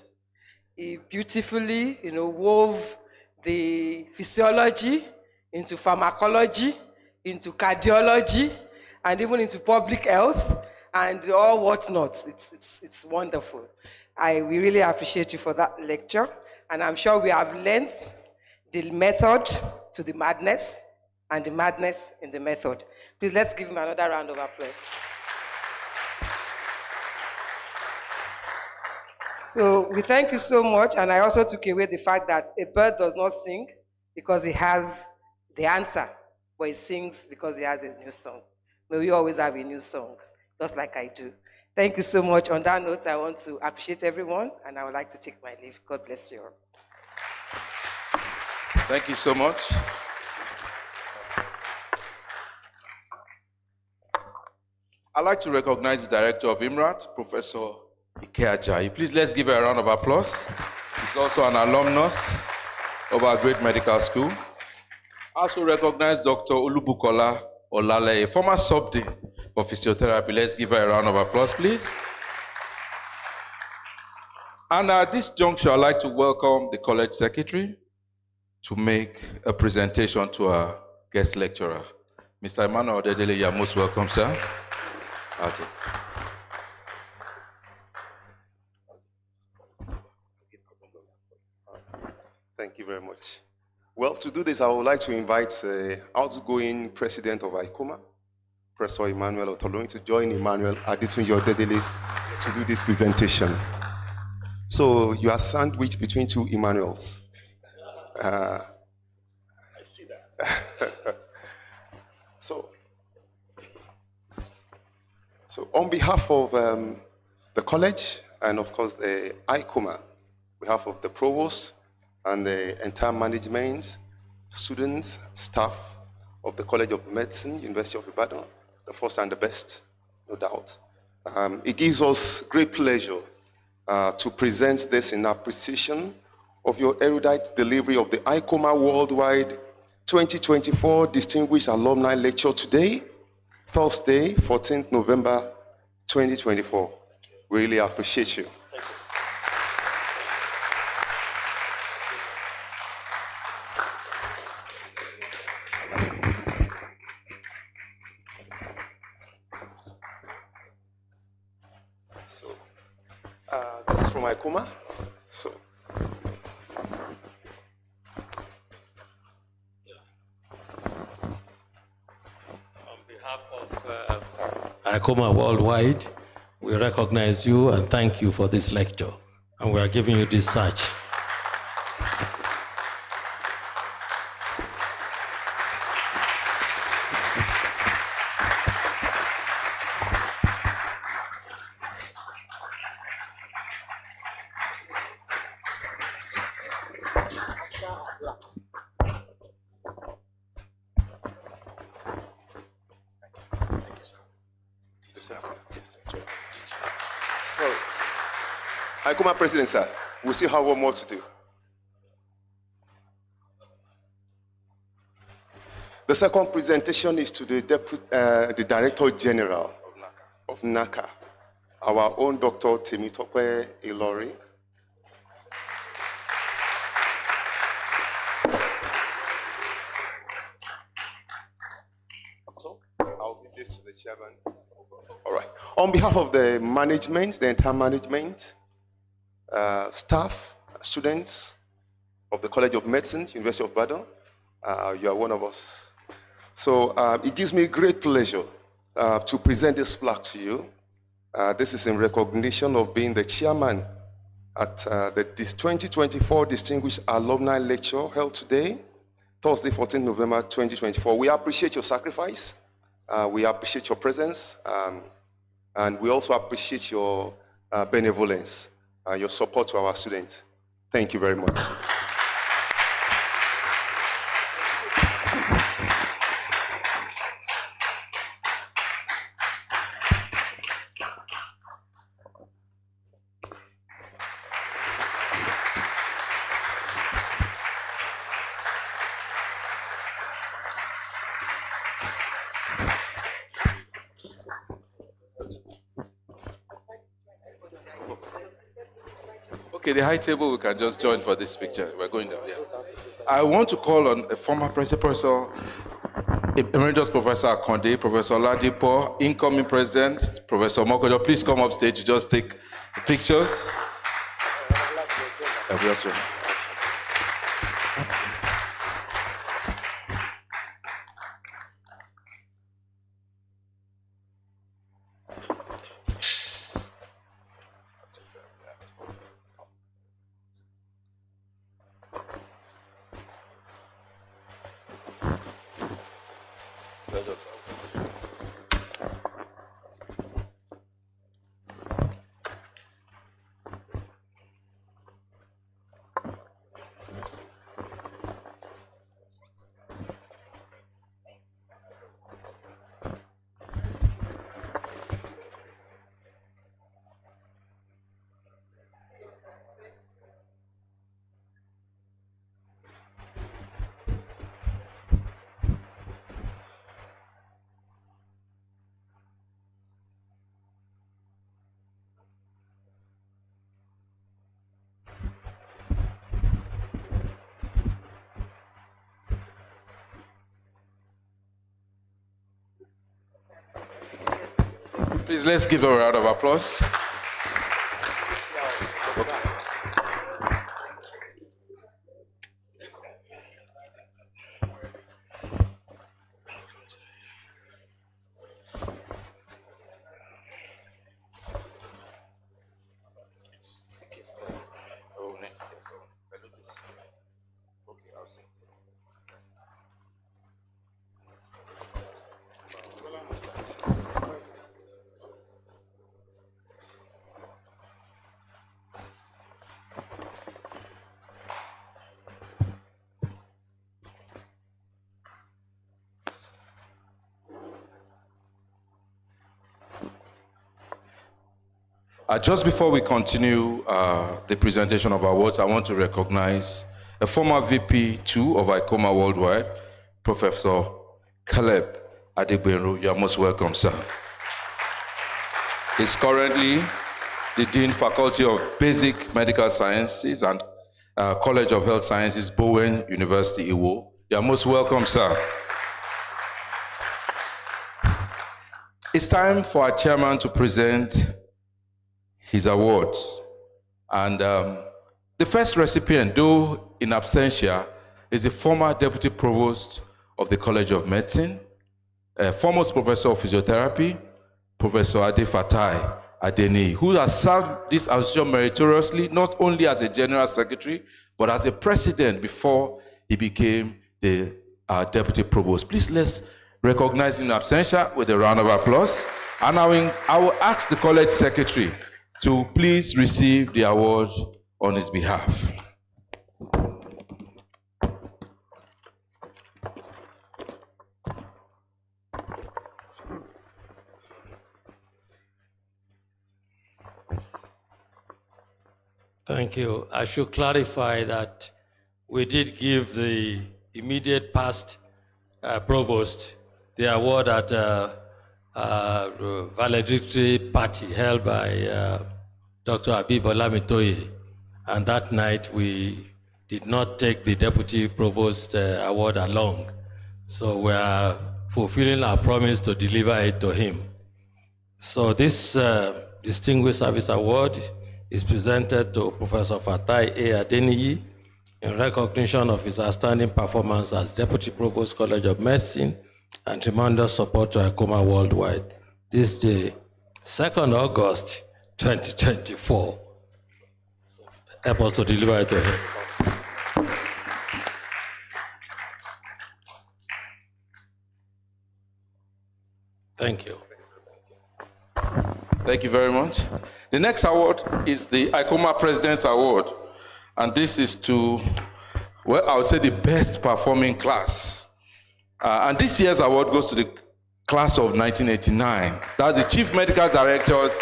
He beautifully, wove the physiology into pharmacology, into cardiology, and even into public health, and all whatnot. It's wonderful. We really appreciate you for that lecture, and I'm sure we have learned the method to the madness, and the madness in the method. Please, let's give him another round of applause. So we thank you so much, and I also took away the fact that a bird does not sing because it has the answer, but it sings because it has a new song. May we always have a new song, just like I do. Thank you so much. On that note, I want to appreciate everyone, and I would like to take my leave. God bless you all. Thank you so much. I'd like to recognize the director of IMRAT, Professor Ike. Please, let's give her a round of applause. She's also an alumnus of our great medical school. I also recognize Dr. Olubukola Olale, a former sub-dean of physiotherapy. Let's give her a round of applause, please. And at this juncture, I'd like to welcome the college secretary to make a presentation to our guest lecturer. Mr. Emmanuel Odedele, you are most welcome, sir. Thank you very much. Well, to do this, I would like to invite the outgoing president of ICOMAA, Professor Emmanuel Otoloni, to join Emmanuel Adetunji Odedele to do this presentation. So you are sandwiched between two Emmanuels. I see that. So on behalf of the college and of course the ICOMAA, on behalf of the provost and the entire management, students, staff of the College of Medicine, University of Ibadan, the first and the best, no doubt. It gives us great pleasure to present this in appreciation of your erudite delivery of the ICOMAA Worldwide 2024 Distinguished Alumni Lecture today, Thursday, 14th November 2024. We really appreciate you. So, this is from ICOMAA. So, on behalf of ICOMAA Worldwide, we recognize you and thank you for this lecture. And we are giving you this search. So, ICOMAA President, sir, we still have one more to do. The second presentation is to the Director General of NACA, our own Dr. Temitope Ilori. chairman. All right. On behalf of the management, the entire management, staff, students of the College of Medicine, University of Ibadan, you are one of us. So it gives me great pleasure to present this plaque to you. This is in recognition of being the chairman at the 2024 Distinguished Alumni Lecture held today, Thursday, 14 November 2024. We appreciate your sacrifice. We appreciate your presence. And we also appreciate your benevolence, your support to our students. Thank you very much. Okay, the high table, we can just join for this picture. We're going down, yeah. I want to call on a former Professor, Emeritus Professor Akinboboye, Professor Oladipo, incoming President, Professor Mokojo. Please come up stage to just take pictures. Please, let's give a round of applause. Just before we continue the presentation of awards, I want to recognize a former VP2 of ICOMAA Worldwide, Professor Caleb Adegbenro. You are most welcome, sir. He's currently the Dean Faculty of Basic Medical Sciences and College of Health Sciences, Bowen University, Iwo. You are most welcome, sir. It's time for our chairman to present his awards. And the first recipient, though in absentia, is a former Deputy Provost of the College of Medicine, a foremost Professor of Physiotherapy, Professor Ade Fatai Adeni, who has served this association meritoriously, not only as a General Secretary, but as a President before he became the Deputy Provost. Please let's recognize him in absentia with a round of applause. And I will ask the College Secretary to please receive the award on his behalf. Thank you. I should clarify that we did give the immediate past provost the award at valedictory party held by Dr. Habib Olamitoye, and that night we did not take the deputy provost award along. So we are fulfilling our promise to deliver it to him. So this Distinguished Service Award is presented to Professor Fatai A. Adeniyi in recognition of his outstanding performance as Deputy Provost College of Medicine and tremendous support to ICOMAA worldwide. This day, 2nd August 2024. Help us to deliver it to him. Thank you. Thank you very much. The next award is the ICOMAA President's Award. And this is to, well, I would say the best performing class. And this year's award goes to the class of 1989. That's the Chief Medical Director's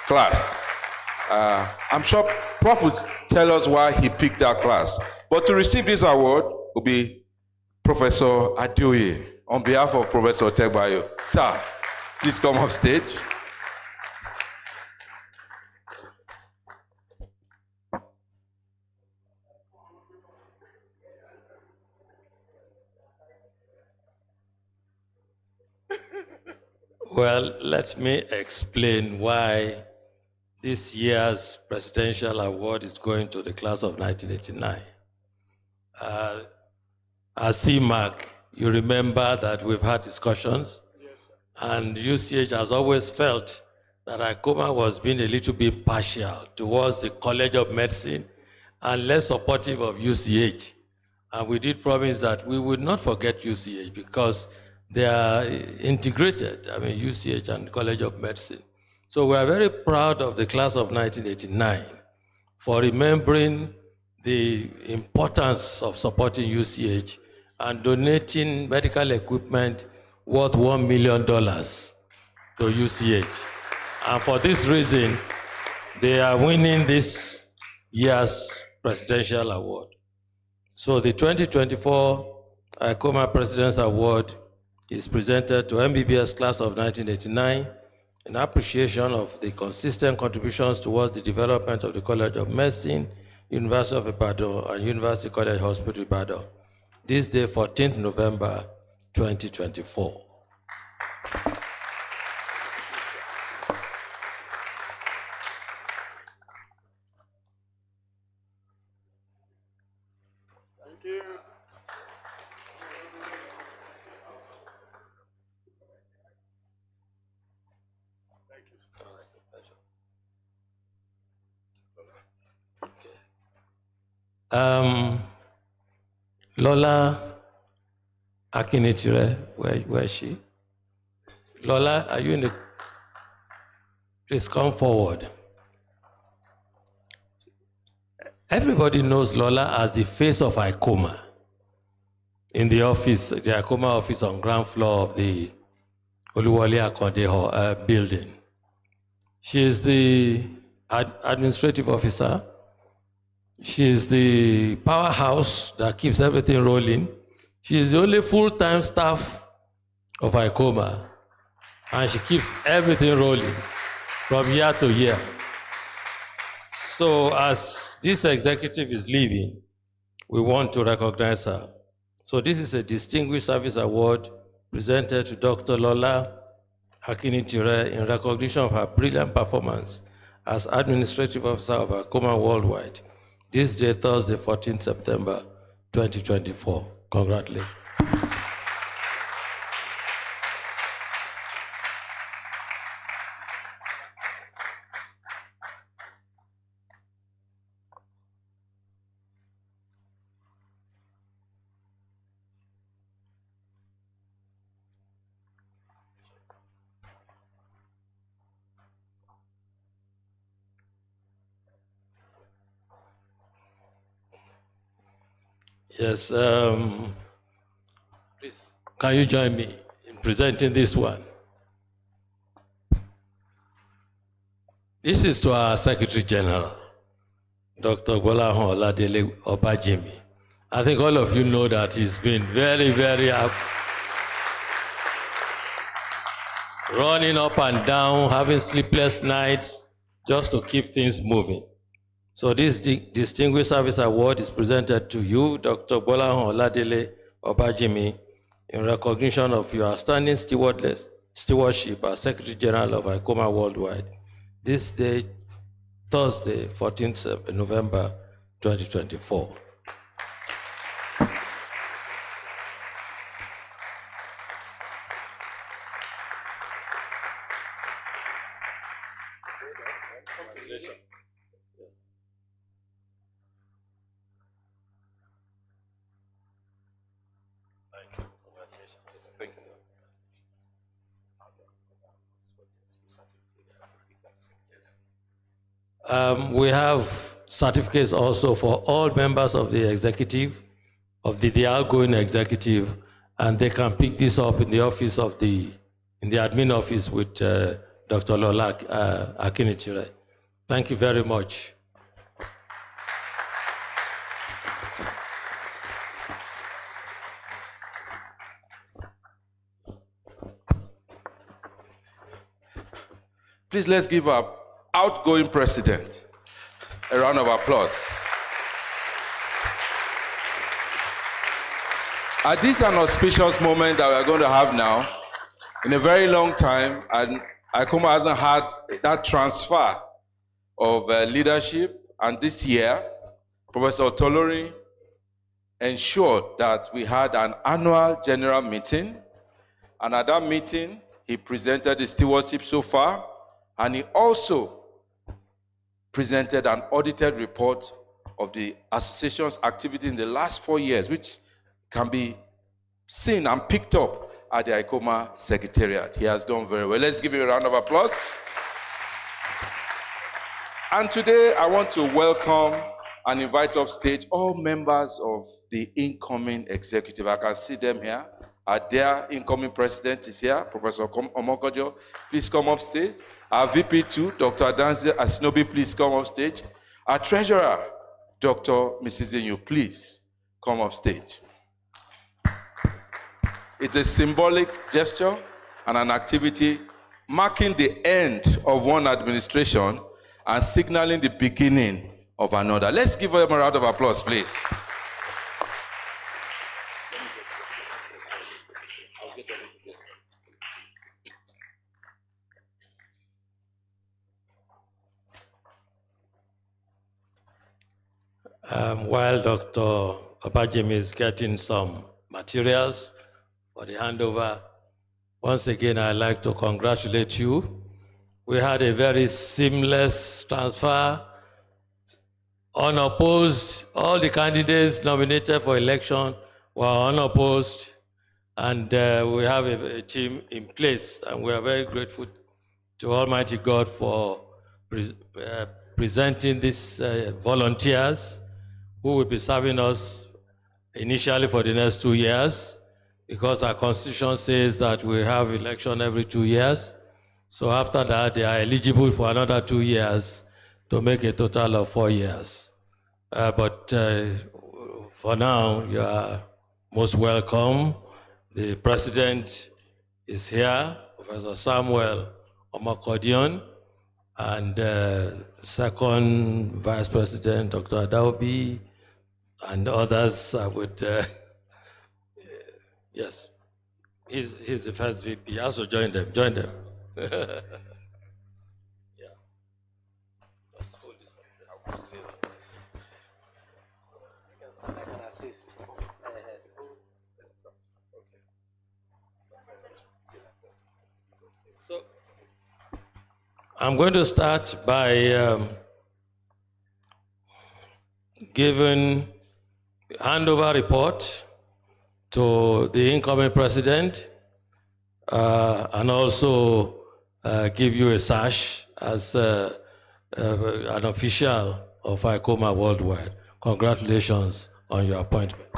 class. I'm sure Prof would tell us why he picked that class. But to receive this award will be Professor Adioye on behalf of Professor Tegbayo. Sir, please come off stage. Well, let me explain why this year's presidential award is going to the class of 1989. As CMAC, you remember that we've had discussions, yes, and UCH has always felt that ICOMAA was being a little bit partial towards the College of Medicine and less supportive of UCH. And we did promise that we would not forget UCH because they are integrated, UCH and College of Medicine. So we are very proud of the class of 1989 for remembering the importance of supporting UCH and donating medical equipment worth $1 million to UCH. And for this reason, they are winning this year's presidential award. So the 2024 ICOMAA President's Award is presented to MBBS class of 1989 in appreciation of the consistent contributions towards the development of the College of Medicine, University of Ibadan, and University College Hospital Ibadan. This day, 14th November, 2024. Thank you. Lola Akinitire, where is she? Lola, are you in the? Please come forward. Everybody knows Lola as the face of ICOMAA in the office, the ICOMAA office on ground floor of the Oluwole Akonde building. She is the administrative officer. She is the powerhouse that keeps everything rolling. She is the only full-time staff of ICOMAA, and she keeps everything rolling from year to year. So as this executive is leaving, we want to recognize her. So this is a Distinguished Service Award presented to Dr. Lola Akinitire in recognition of her brilliant performance as Administrative Officer of ICOMAA Worldwide. This day, Thursday, 14th September, 2024. Congratulations. Yes, please, can you join me in presenting this one? This is to our Secretary General, Dr. Gbolahan Oladele Obajimi. I think all of you know that he's been very, very up, running up and down, having sleepless nights, just to keep things moving. So this Distinguished Service Award is presented to you, Dr. Gbolahan Oladele Obajimi, in recognition of your outstanding stewardship as Secretary General of ICOMAA Worldwide, this day, Thursday, 14th November 2024. We have certificates also for all members of the executive, of the outgoing executive, and they can pick this up in the office of in the admin office with Dr. Lola Akinboboye. Thank you very much. Please let's give our outgoing president a round of applause. At this an auspicious moment that we are going to have now, in a very long time, and ICOMAA hasn't had that transfer of leadership, and this year, Professor Tolori ensured that we had an annual general meeting, and at that meeting, he presented the stewardship so far, and he also presented an audited report of the association's activities in the last 4 years, which can be seen and picked up at the ICOMAA Secretariat. He has done very well. Let's give him a round of applause. And today, I want to welcome and invite up stage all members of the incoming executive. I can see them here. Their incoming president is here, Professor Omokojo. Please come up stage. Our VP2, Dr. Adanze Asinobi, please come up stage. Our treasurer, Dr. Mrs. Enyu, please come up stage. It's a symbolic gesture and an activity marking the end of one administration and signaling the beginning of another. Let's give them a round of applause, please. While Dr. Abajim is getting some materials for the handover, once again, I'd like to congratulate you. We had a very seamless transfer, unopposed. All the candidates nominated for election were unopposed, and we have a team in place, and we are very grateful to Almighty God for presenting these volunteers who will be serving us initially for the next 2 years, because our constitution says that we have election every 2 years. So after that, they are eligible for another 2 years to make a total of 4 years. But for now, you are most welcome. The president is here, Professor Samuel Omakodion, and second vice president, Dr. Adaobi, and others would, yes, he's the first VP. He has to join them, yeah. Just hold this one. I can assist. So, I'm going to start by giving handover report to the incoming president, and also give you a sash as an official of ICOMAA Worldwide. Congratulations on your appointment.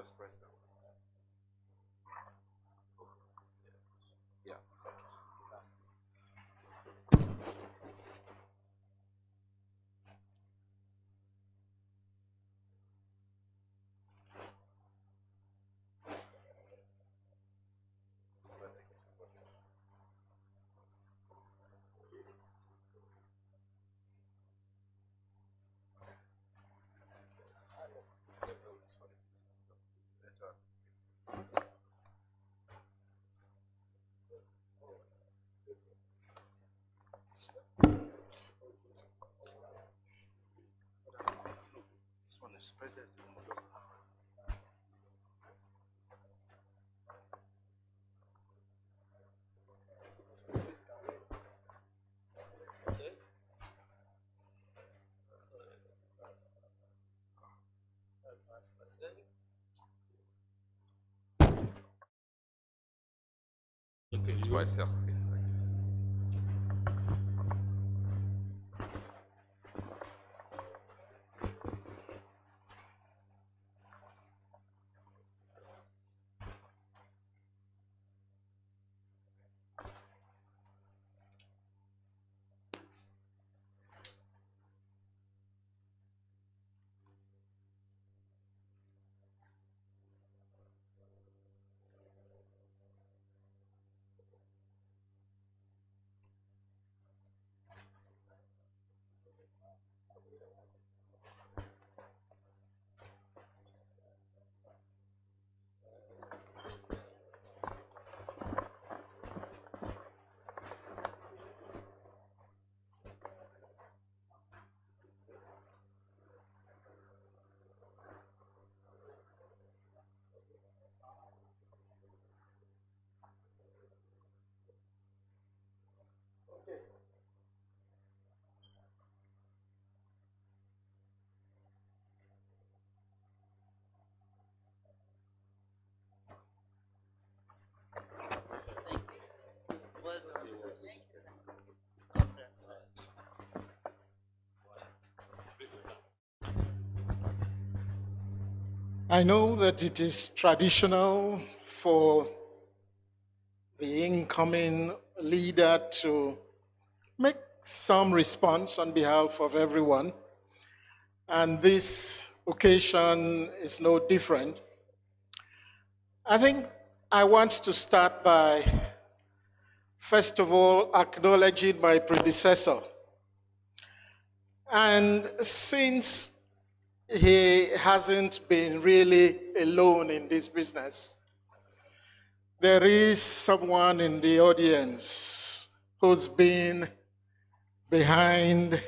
just press that one. Yeah. This one is present. Twice, yeah. I know that it is traditional for the incoming leader to make some response on behalf of everyone, and this occasion is no different. I think I want to start by, first of all, acknowledging my predecessor. And since he hasn't been really alone in this business, there is someone in the audience who's been behind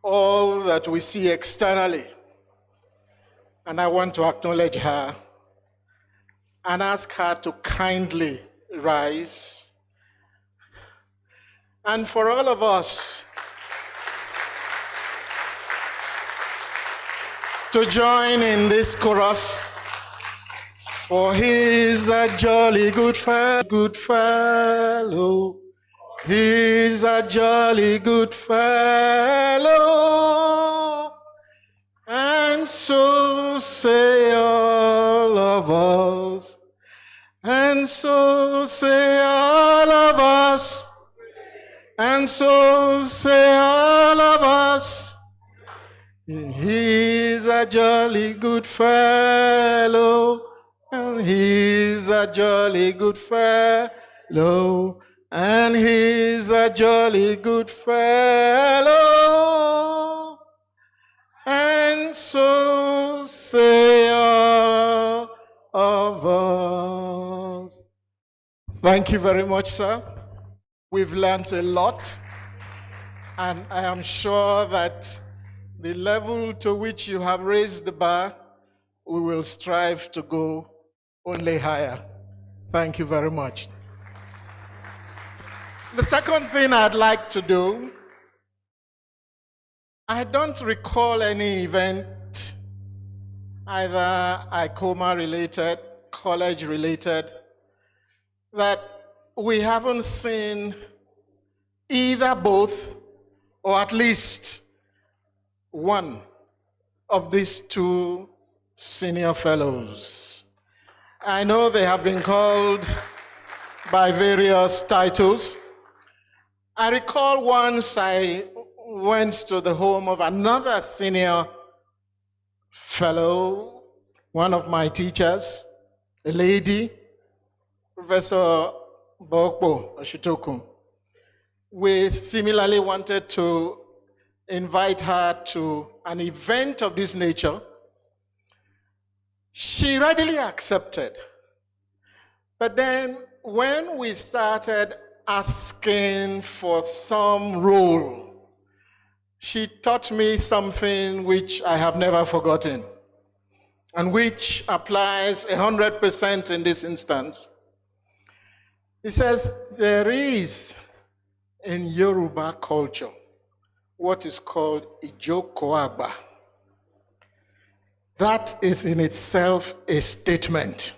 all that we see externally. And I want to acknowledge her and ask her to kindly rise. And for all of us to join in this chorus, for he is a jolly good fellow, he's a jolly good fellow, and so say all of us, and so say all of us, and so say all of us. He's a jolly good fellow, and he's a jolly good fellow, and he's a jolly good fellow, and so say all of us. Thank you very much, sir. We've learned a lot, and I am sure that the level to which you have raised the bar, we will strive to go only higher. Thank you very much. The second thing I'd like to do, I don't recall any event, either ICOMAA related, college related, that we haven't seen either both, or at least one of these two senior fellows. I know they have been called by various titles. I recall once I went to the home of another senior fellow, one of my teachers, a lady, Professor Bokbo Oshitoku. We similarly wanted to invite her to an event of this nature. She readily accepted. But then when we started asking for some role, she taught me something which I have never forgotten and which applies 100% in this instance. He says, there is in Yoruba culture what is called Ijokoagba. That is in itself a statement.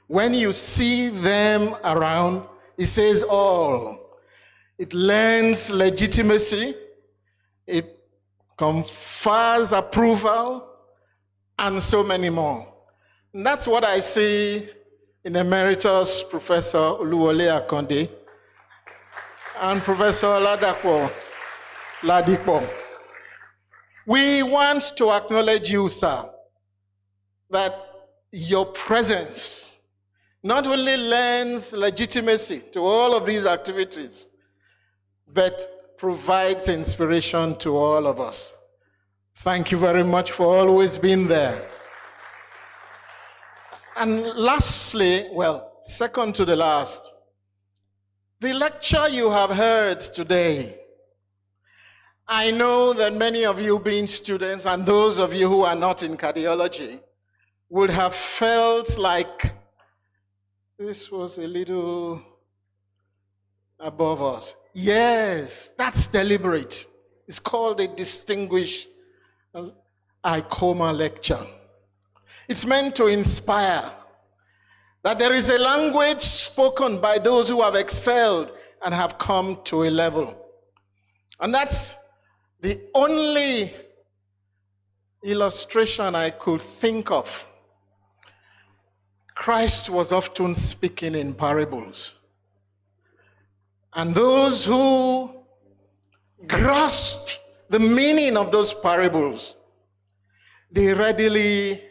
When you see them around, it says all. It lends legitimacy, it confers approval, and so many more. And that's what I see in Emeritus Professor Oluwole Akonde and Professor Ladipo. We want to acknowledge you, sir, that your presence not only lends legitimacy to all of these activities, but provides inspiration to all of us. Thank you very much for always being there. And lastly, well, second to the last, the lecture you have heard today. I know that many of you being students and those of you who are not in cardiology would have felt like this was a little above us. Yes, that's deliberate. It's called a distinguished ICOMAA lecture. It's meant to inspire that there is a language spoken by those who have excelled and have come to a level. And that's the only illustration I could think of. Christ was often speaking in parables. And those who grasped the meaning of those parables, they readily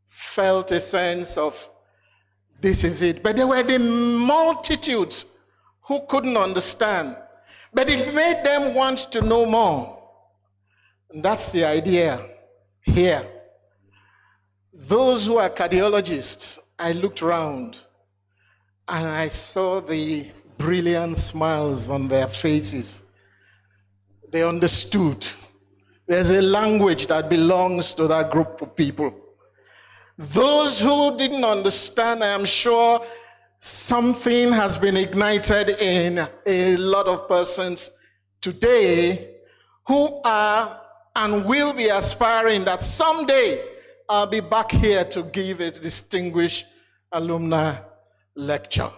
felt a sense of, this is it. But there were the multitudes who couldn't understand. But it made them want to know more. And that's the idea here. Those who are cardiologists, I looked around and I saw the brilliant smiles on their faces. They understood. There's a language that belongs to that group of people. Those who didn't understand, I am sure something has been ignited in a lot of persons today who are and will be aspiring that someday I'll be back here to give a distinguished alumni lecture.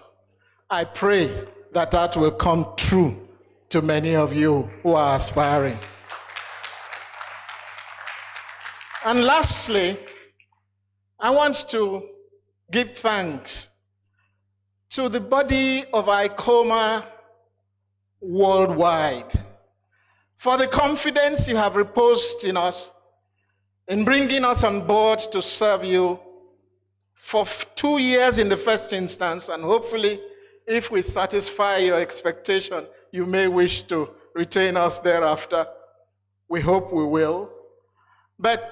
I pray that that will come true to many of you who are aspiring. And lastly, I want to give thanks to the body of ICOMAA worldwide for the confidence you have reposed in us, in bringing us on board to serve you for 2 years in the first instance, and hopefully, if we satisfy your expectation, you may wish to retain us thereafter. We hope we will. But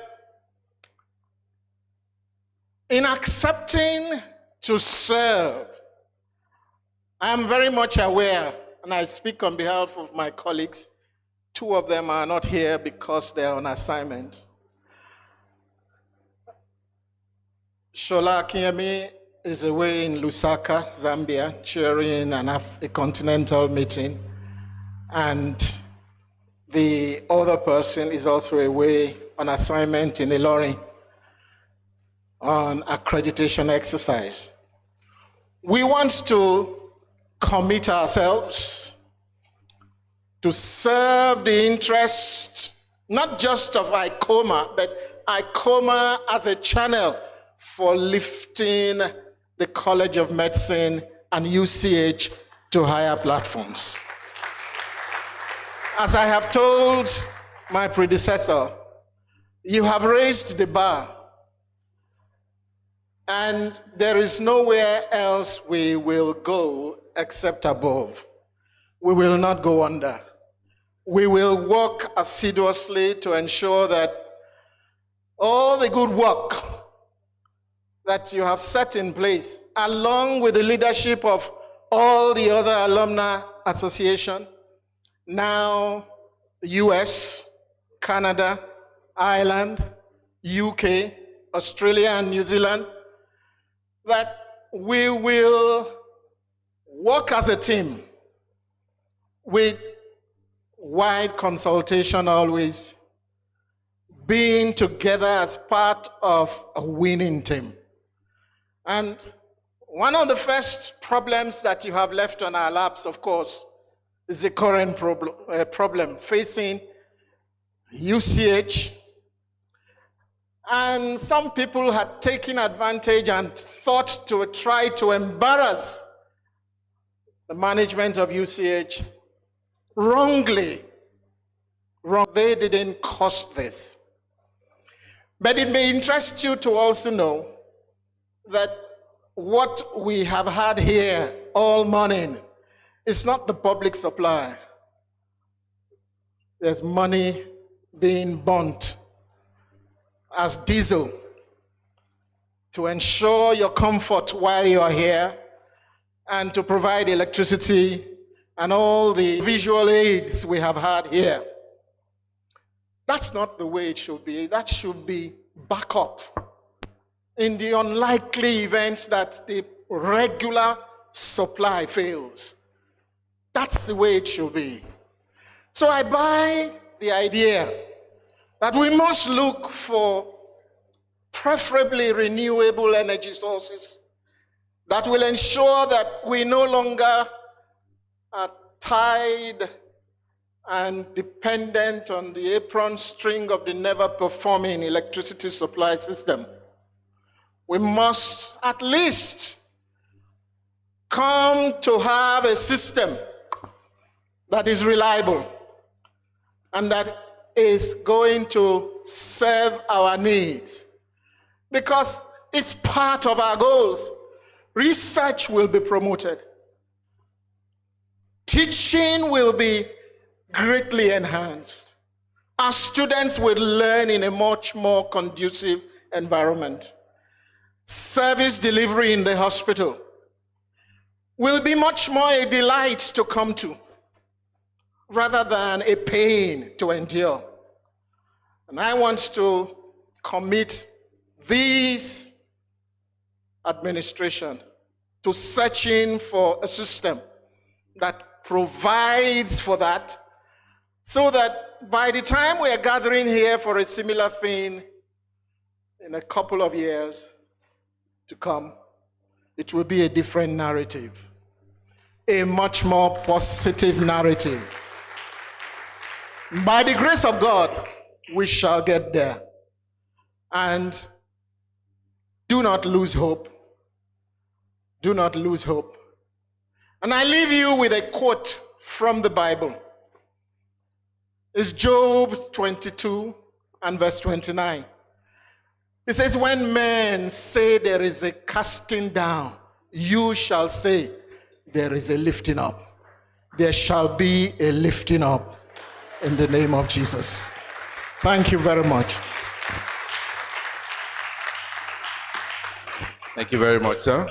in accepting to serve, I am very much aware, and I speak on behalf of my colleagues. 2 of them are not here because they are on assignment. Shola Akinyemi is away in Lusaka, Zambia, chairing a continental meeting. And the other person is also away on assignment in Ilorin on accreditation exercise. We want to commit ourselves to serve the interest, not just of ICOMAA, but ICOMAA as a channel for lifting the College of Medicine and UCH to higher platforms. As I have told my predecessor, you have raised the bar, and there is nowhere else we will go except above. We will not go under. We will work assiduously to ensure that all the good work that you have set in place, along with the leadership of all the other alumni association, now US, Canada, Ireland, UK, Australia, and New Zealand, that we will work as a team with wide consultation always, being together as part of a winning team. And one of the first problems that you have left on our laps, of course, is the current problem facing UCH. And some people had taken advantage and thought to try to embarrass the management of UCH wrongly. They didn't cause this. But it may interest you to also know that what we have had here all morning is not the public supply. There's money being burnt as diesel to ensure your comfort while you are here and to provide electricity and all the visual aids we have had here. That's not the way it should be. That should be backup in the unlikely events that the regular supply fails. That's the way it should be. So I buy the idea that we must look for preferably renewable energy sources that will ensure that we no longer are tied and dependent on the apron string of the never-performing electricity supply system. We must at least come to have a system that is reliable and that is going to serve our needs, because it's part of our goals. Research will be promoted. Teaching will be greatly enhanced. Our students will learn in a much more conducive environment. Service delivery in the hospital will be much more a delight to come to, rather than a pain to endure. And I want to commit this administration to searching for a system that provides for that, so that by the time we are gathering here for a similar thing in a couple of years to come, it will be a different narrative, a much more positive narrative. By the grace of God, we shall get there. And do not lose hope. Do not lose hope. And I leave you with a quote from the Bible. It's Job 22 and verse 29. It says, when men say there is a casting down, you shall say there is a lifting up. There shall be a lifting up in the name of Jesus. Thank you very much. Thank you very much, sir.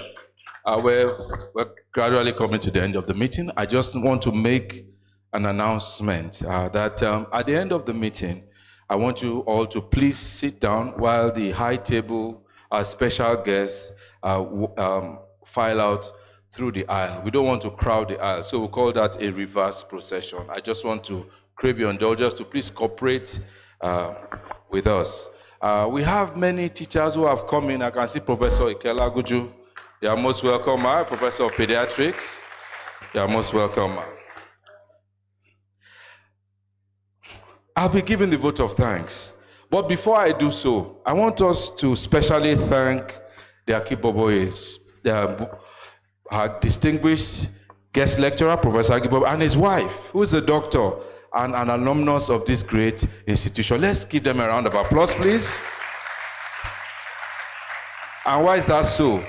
We're gradually coming to the end of the meeting. I just want to make an announcement that at the end of the meeting, I want you all to please sit down while the high table, our special guests, file out through the aisle. We don't want to crowd the aisle, so we'll call that a reverse procession. I just want to crave your indulgence to please cooperate with us. We have many teachers who have come in. I can see Professor Ikela Guju. You are most welcome, Professor of Pediatrics. You are most welcome. I'll be giving the vote of thanks. But before I do so, I want us to specially thank the Akinboboyes, our distinguished guest lecturer, Professor Akinboboye, and his wife, who is a doctor and an alumnus of this great institution. Let's give them a round of applause, please. And why is that so?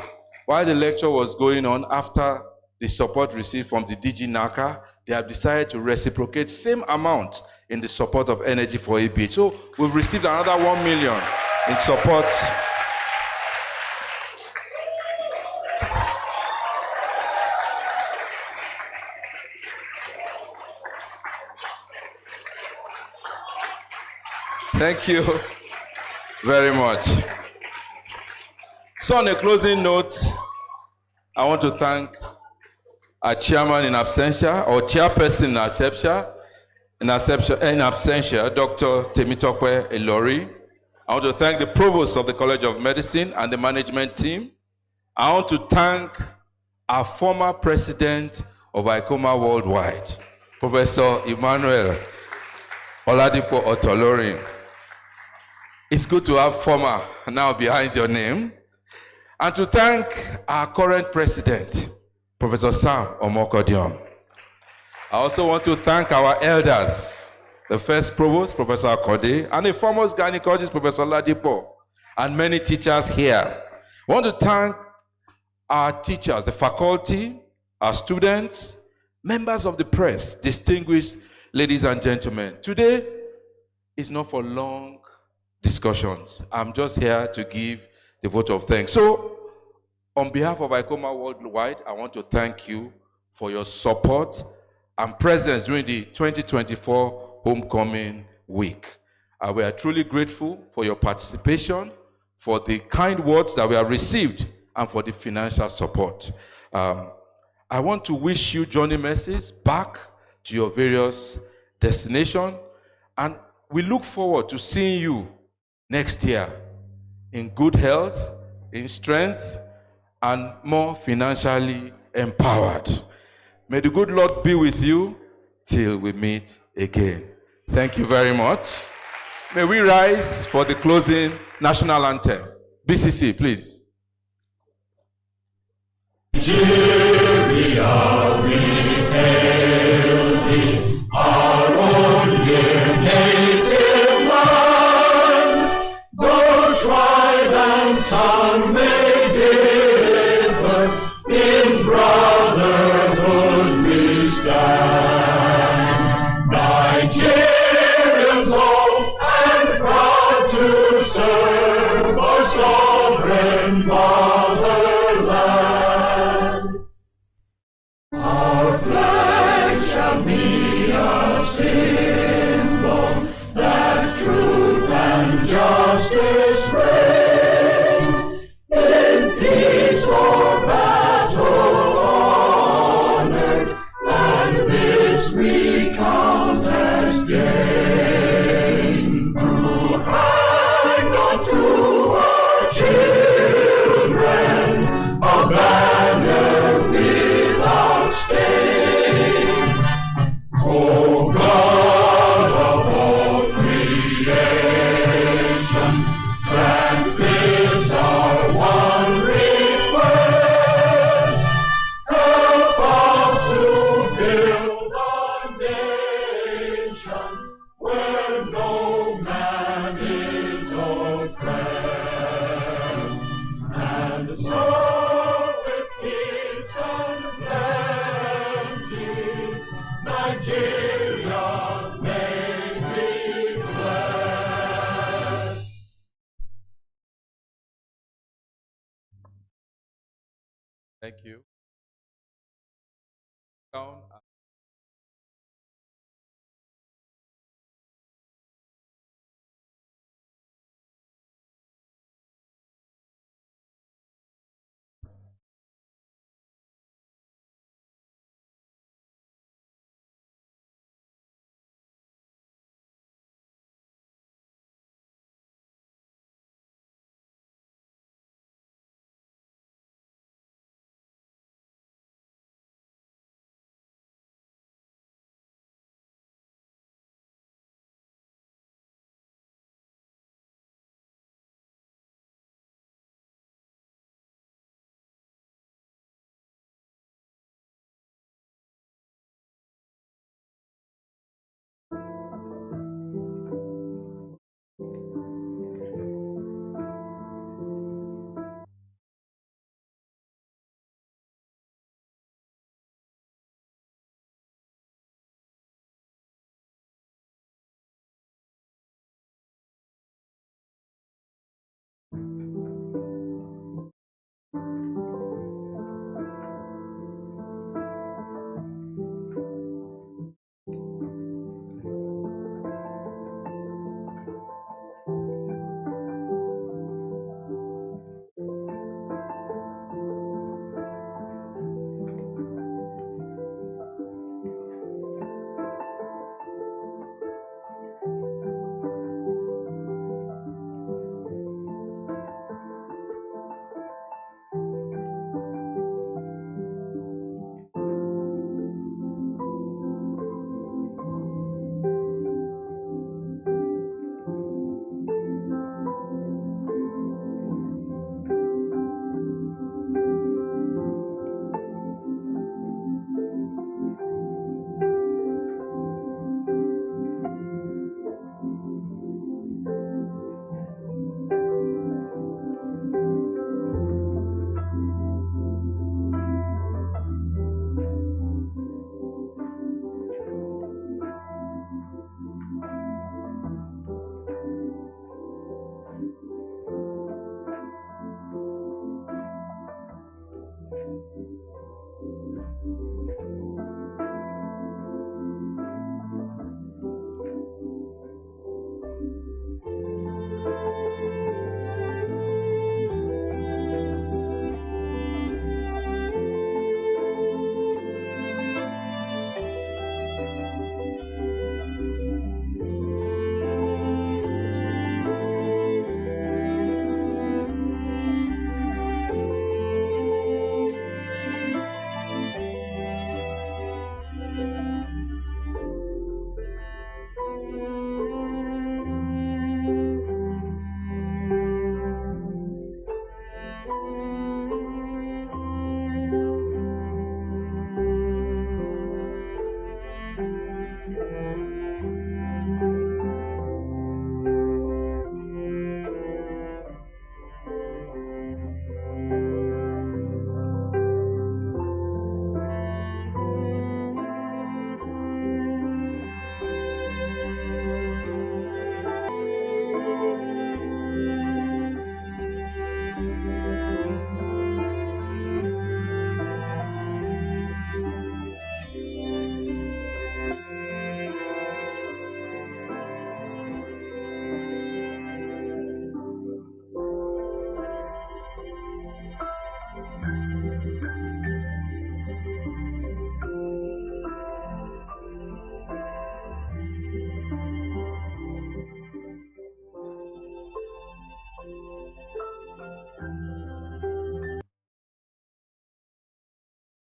While the lecture was going on, after the support received from the DG NACA, they have decided to reciprocate same amount in the support of energy for ABH. So we've received another 1 million in support. Thank you very much. So on a closing note, I want to thank our chairman in absentia, or chairperson in absentia, Dr. Temitope Elori. I want to thank the provost of the College of Medicine and the management team. I want to thank our former president of ICOMAA Worldwide, Professor Emmanuel Oladipo Otolorin. It's good to have former now behind your name. And to thank our current president, Professor Sam Omokodion. I also want to thank our elders, the first provost, Professor Akode, and the foremost gynecologist, Professor Ladipo, and many teachers here. I want to thank our teachers, the faculty, our students, members of the press, distinguished ladies and gentlemen. Today is not for long discussions. I'm just here to give the vote of thanks. So, on behalf of ICOMAA Worldwide, I want to thank you for your support and presence during the 2024 Homecoming Week. We are truly grateful for your participation, for the kind words that we have received, and for the financial support. I want to wish you journey mercies back to your various destinations, and we look forward to seeing you next year in good health, in strength, and more financially empowered. May the good Lord be with you till we meet again. Thank you very much. May we rise for the closing national anthem. BCC, please. Nigeria, we hail thee, our own dear native land. Though tribe and tongue may differ, in brotherhood we stand. Nigerians old and proud to serve our sovereign fatherland. Our flag shall be a symbol that truth and justice reign. In peace or battle honored, and this we count as gain. To hang on to our children a banner without stain. O God of all creation, grant this our one request. Help us to build a nation where no man is oppressed, and so with peace and plenty, Nigeria